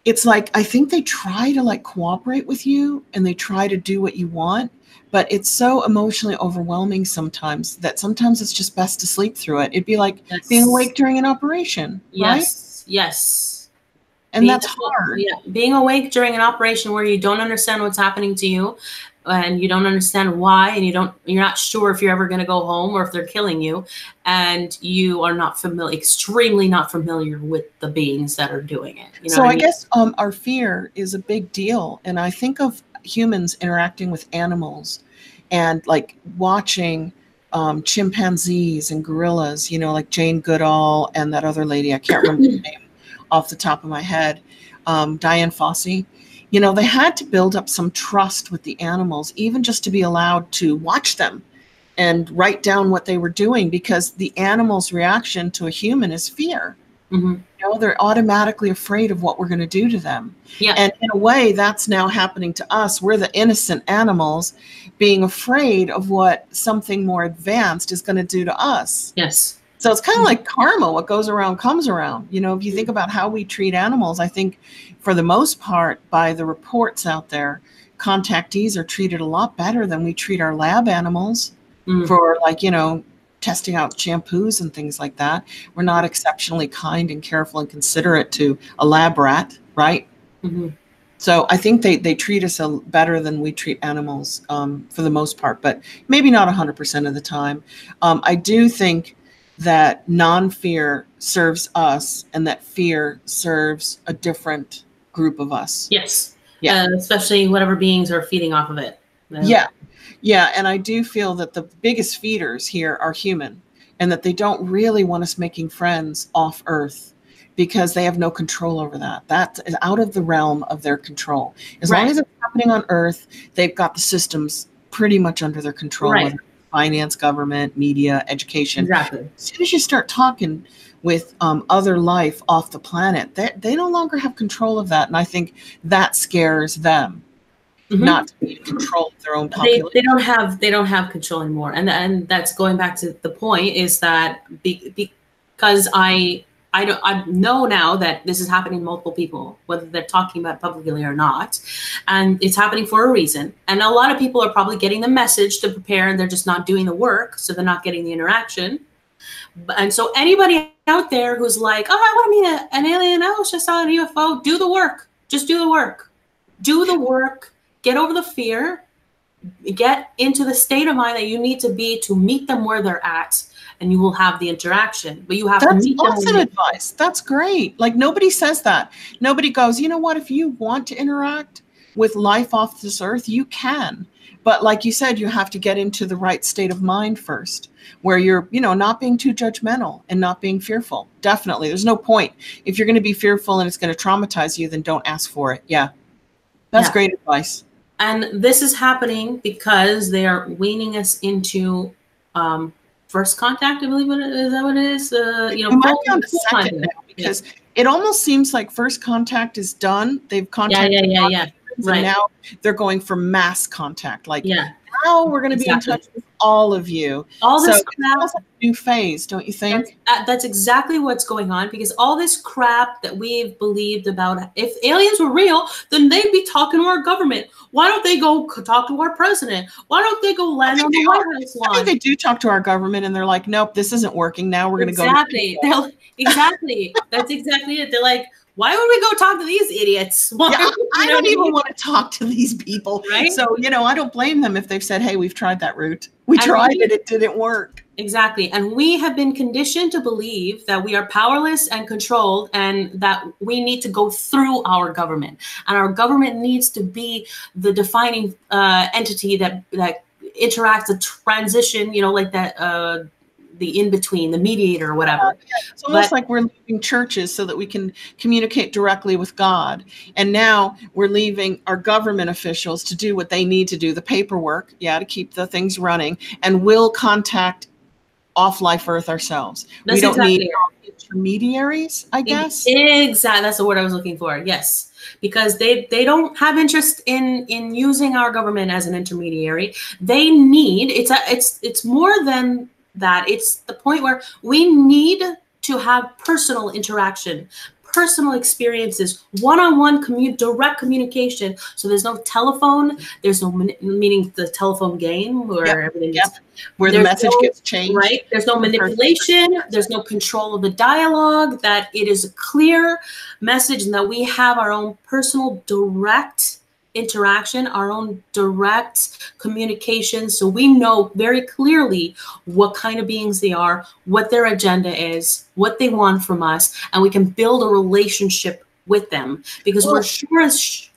it's like, I think they try to like cooperate with you, and they try to do what you want, but it's so emotionally overwhelming sometimes that sometimes it's just best to sleep through it. It'd be like being awake during an operation, right? Yes. And that's hard. Yeah, being awake during an operation where you don't understand what's happening to you, and you don't understand why, and you're not sure if you're ever going to go home or if they're killing you, and you are not extremely not familiar with the beings that are doing it. You know so what I mean? guess our fear is a big deal. And I think of humans interacting with animals and like watching chimpanzees and gorillas, like Jane Goodall and that other lady, I can't remember the name off the top of my head, Diane Fossey. They had to build up some trust with the animals, even just to be allowed to watch them and write down what they were doing, because the animal's reaction to a human is fear. They're automatically afraid of what we're going to do to them. Yeah. And in a way, that's now happening to us. We're the innocent animals being afraid of what something more advanced is going to do to us. Yes. So it's kind of like karma. What goes around comes around. If you think about how we treat animals, I think for the most part, by the reports out there, contactees are treated a lot better than we treat our lab animals for testing out shampoos and things like that. We're not exceptionally kind and careful and considerate to a lab rat, right? So I think they treat us better than we treat animals for the most part, but maybe not 100% of the time. I do think that non-fear serves us, and that fear serves a different group of us. Yes. Yeah. Especially whatever beings are feeding off of it. Yeah. And I do feel that the biggest feeders here are human, and that they don't really want us making friends off Earth because they have no control over that. That is out of the realm of their control. As long as it's happening on Earth, they've got the systems pretty much under their control. Right. Finance, government, media, education. Exactly. As soon as you start talking with other life off the planet, they no longer have control of that. And I think that scares them, not to be in control of their own population. They don't have control anymore. And that's going back to the point, is that because I know now that this is happening to multiple people, whether they're talking about it publicly or not, and it's happening for a reason. And a lot of people are probably getting the message to prepare, and they're just not doing the work, so they're not getting the interaction. And so anybody out there who's like, oh, I want to meet an alien, I was just saw a UFO, do the work. Just do the work. Do the work. Get over the fear. Get into the state of mind that you need to be to meet them where they're at, and you will have the interaction. But you have to meet them. That's awesome advice. That's great. Like, nobody says that. Nobody goes, you know what, if you want to interact with life off this Earth, you can. But like you said, you have to get into the right state of mind first, where you're, not being too judgmental and not being fearful. Definitely. There's no point. If you're going to be fearful and it's going to traumatize you, then don't ask for it. Yeah. That's great advice. And this is happening because they are weaning us into first contact, I believe is that what it is? It might be on the second now, because it almost seems like first contact is done. They've contacted Right. And now they're going for mass contact. Like, now we're going to be in touch with all of you. All this it's a new phase, don't you think? That's exactly what's going on, because all this crap that we've believed about, if aliens were real, then they'd be talking to our government. Why don't they go talk to our president? Why don't they go land on the White House lawn? I think they do talk to our government, and they're like, nope, this isn't working. Now we're going to go. Exactly. That's exactly it. They're like, why would we go talk to these idiots? I don't even want to talk to these people. Right? So, I don't blame them if they've said, hey, we've tried that route. We tried it. It didn't work. Exactly. And we have been conditioned to believe that we are powerless and controlled, and that we need to go through our government. And our government needs to be the defining entity that interacts, a transition, you know, like that, the in-between, the mediator or whatever. It's almost like we're leaving churches so that we can communicate directly with God. And now we're leaving our government officials to do what they need to do, the paperwork, to keep the things running, and we'll contact off life Earth ourselves. We don't need intermediaries, I guess. Exactly. That's the word I was looking for. Yes. Because they don't have interest in using our government as an intermediary. They need, it's more than that. It's the point where we need to have personal interaction, personal experiences, one-on-one direct communication. So there's no telephone, there's no meaning the telephone game where everything gets where the message gets changed. Right. There's no manipulation, there's no control of the dialogue, that it is a clear message, and that we have our own personal direct interaction, our own direct communication. So we know very clearly what kind of beings they are, what their agenda is, what they want from us, and we can build a relationship with them, because we're sure as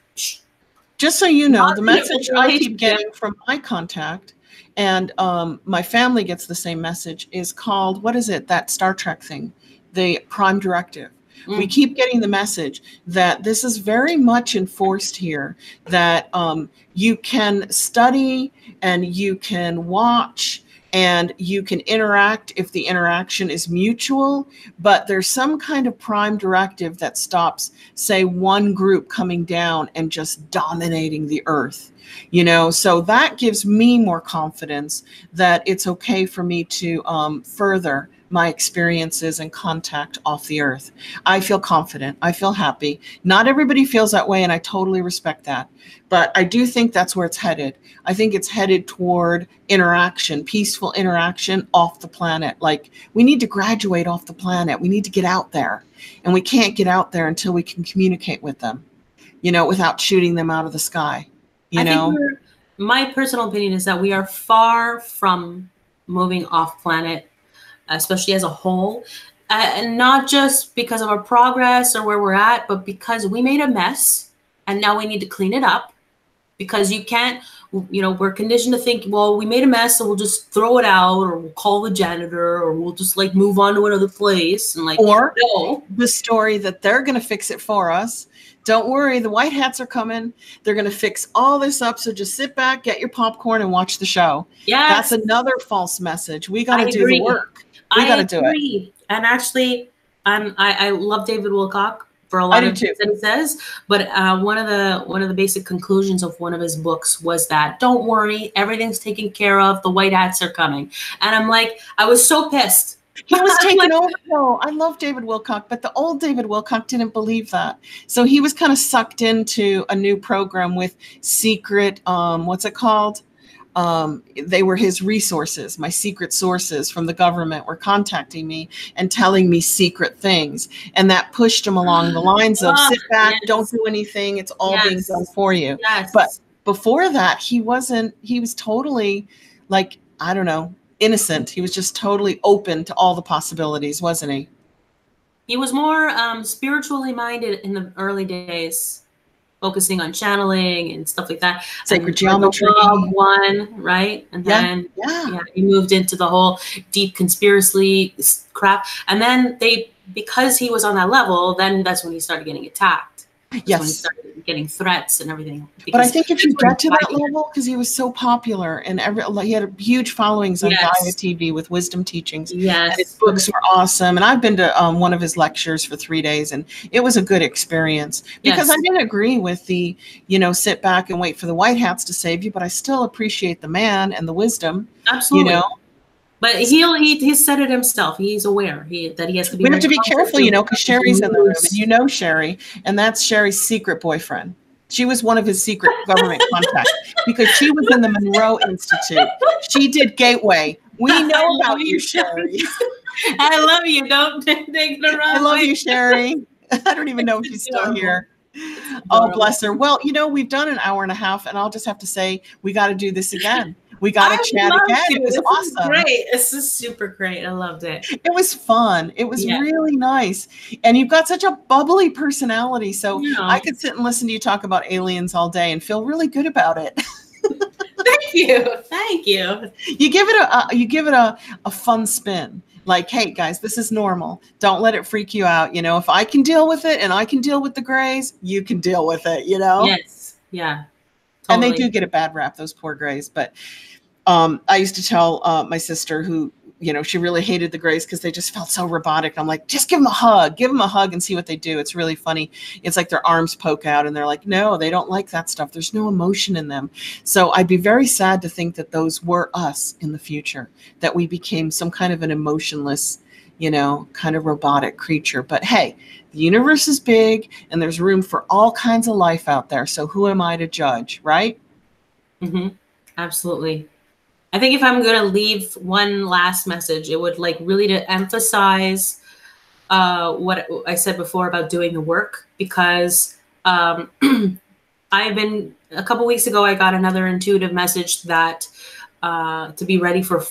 just so you know, the message I keep getting from my contact, and my family gets the same message, is called, what is it, that Star Trek thing, the Prime Directive. We keep getting the message that this is very much enforced here, that you can study and you can watch and you can interact if the interaction is mutual, but there's some kind of prime directive that stops, say, one group coming down and just dominating the earth. You know, so that gives me more confidence that it's okay for me to further my experiences and contact off the earth. I feel confident. I feel happy. Not everybody feels that way, and I totally respect that. But I do think that's where it's headed. I think it's headed toward interaction, peaceful interaction off the planet. Like, we need to graduate off the planet. We need to get out there. And we can't get out there until we can communicate with them, you know, without shooting them out of the sky. You know? My personal opinion is that we are far from moving off planet, especially as a whole, and not just because of our progress or where we're at, but because we made a mess and now we need to clean it up. Because you can't, you know, we're conditioned to think, well, we made a mess, so we'll just throw it out, or we'll call the janitor, or we'll just like move on to another place. And like, or the story that they're going to fix it for us. Don't worry, the white hats are coming. They're going to fix all this up. So just sit back, get your popcorn, and watch the show. Yeah, that's another false message. We got to do the work. We got to do it. And actually, I love David Wilcock for a lot of things that he says. But one of the basic conclusions of one of his books was that, don't worry, everything's taken care of. The white hats are coming. And I'm like, I was so pissed. He was taken over. No, I love David Wilcock, but the old David Wilcock didn't believe that. So he was kind of sucked into a new program with secret, what's it called? They were his resources. My secret sources from the government were contacting me and telling me secret things. And that pushed him along the lines of sit back, don't do anything. It's all being done for you. But before that, he was totally like, I don't know, innocent. He was just totally open to all the possibilities, wasn't he? He was more spiritually minded in the early days, focusing on channeling and stuff like that. Sacred geometry. One, right? And then he moved into the whole deep conspiracy crap. And then because he was on that level, then that's when he started getting attacked. Yes. When he started getting threats and everything. But I think if you get to that level, because he was so popular and he had huge followings on Gaia TV with wisdom teachings. Yes. And his books were awesome. And I've been to one of his lectures for 3 days, and it was a good experience because I didn't agree with the, sit back and wait for the white hats to save you, but I still appreciate the man and the wisdom. Absolutely. But he said it himself. He's aware that he has to be. We have to be careful, because Sherry's in the room, and Sherry, and that's Sherry's secret boyfriend. She was one of his secret government contacts because she was in the Monroe Institute. She did Gateway. We know about you, Sherry. I love you. Don't take it around. I love you, Sherry. I don't even know if she's still here. Oh, bless her. Well, we've done an hour and a half, and I'll just have to say we got to do this again. We got to I chat love again. to. It was This is awesome. great. This is super great. I loved it. It was fun. It was Yeah. really nice. And you've got such a bubbly personality. So Yeah. I could sit and listen to you talk about aliens all day and feel really good about it. Thank you. Thank you. You give it a fun spin. Like, hey guys, this is normal. Don't let it freak you out. You know, if I can deal with it and I can deal with the grays, you can deal with it, you know? Yes. Yeah. Totally. And they do get a bad rap, those poor grays. But I used to tell my sister who, you know, she really hated the grays because they just felt so robotic. I'm like, just give them a hug and see what they do. It's really funny. It's like their arms poke out and they're like, no, they don't like that stuff. There's no emotion in them. So I'd be very sad to think that those were us in the future, that we became some kind of an emotionless, you know, kind of robotic creature. But hey, the universe is big and there's room for all kinds of life out there. So who am I to judge, right? Mm-hmm. Absolutely. I think if I'm going to leave one last message, it would like really to emphasize what I said before about doing the work, because I've been, a couple weeks ago, I got another intuitive message that to be ready for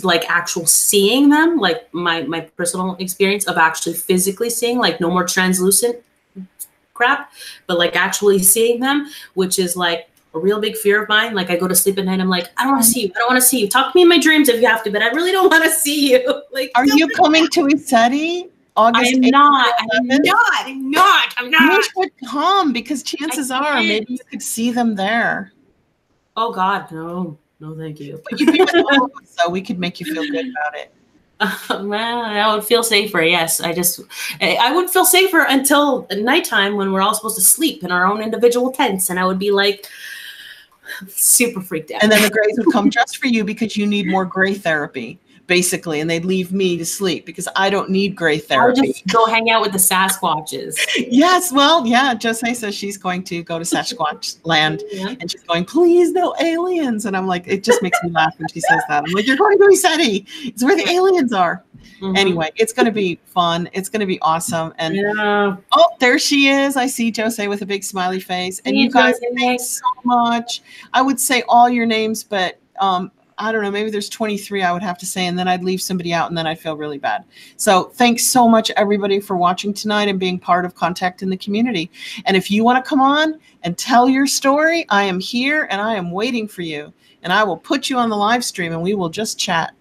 like actual seeing them, like my personal experience of actually physically seeing, like no more translucent crap, but like actually seeing them, which is like a real big fear of mine. Like I go to sleep at night, I'm like, I don't want to see you. I don't want to see you. Talk to me in my dreams if you have to, but I really don't want to see you. Like, are you coming to ESETI? August I'm 8th, not. 11th? I'm not. You should come because chances are maybe you could see them there. Oh God, no, thank you. But you'd be with all of us, so we could make you feel good about it. Well, I would feel safer. Yes, I would feel safer until nighttime when we're all supposed to sleep in our own individual tents, and I would be like super freaked out. And then the grays would come just for you because you need more gray therapy, basically, and they'd leave me to sleep because I don't need gray therapy. I'll just go hang out with the Sasquatches. Yes, well, yeah, Jose says she's going to go to Sasquatch land, and she's going, please, no aliens. And I'm like, it just makes me laugh when she says that. I'm like, you're going to ESETI. It's where the aliens are. Mm-hmm. Anyway, it's going to be fun. It's going to be awesome. And oh, there she is. I see Jose with a big smiley face. And you guys, thanks so much. I would say all your names, but I don't know, maybe there's 23 I would have to say, and then I'd leave somebody out and then I'd feel really bad. So thanks so much, everybody, for watching tonight and being part of Contacting the Community. And if you want to come on and tell your story, I am here and I am waiting for you. And I will put you on the live stream and we will just chat.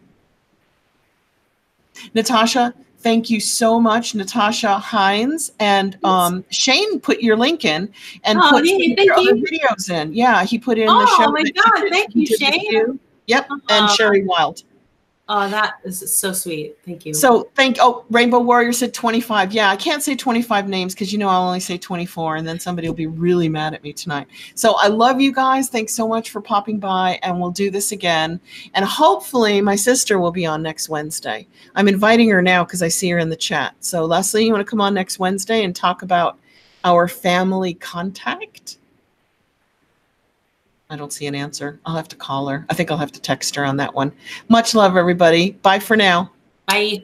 Natasha, thank you so much, Natasha Hynes. And Shane put your link in and put your other videos in. Yeah, he put in the show. Oh my God, thank you, Shane. Yep, and Sherry Wild. Oh, that is so sweet. Thank you. So Rainbow Warrior said 25. Yeah, I can't say 25 names because, you know, I'll only say 24 and then somebody will be really mad at me tonight. So I love you guys. Thanks so much for popping by, and we'll do this again. And hopefully my sister will be on next Wednesday. I'm inviting her now because I see her in the chat. So Leslie, you want to come on next Wednesday and talk about our family contact? I don't see an answer. I'll have to call her. I think I'll have to text her on that one. Much love, everybody. Bye for now. Bye.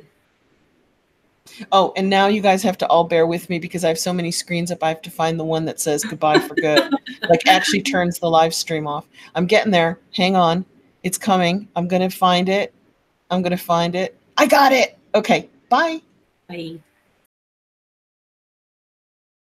Oh, and now you guys have to all bear with me because I have so many screens up. I have to find the one that says goodbye for good. Like actually turns the live stream off. I'm getting there. Hang on. It's coming. I'm going to find it. I got it. Okay. Bye. Bye.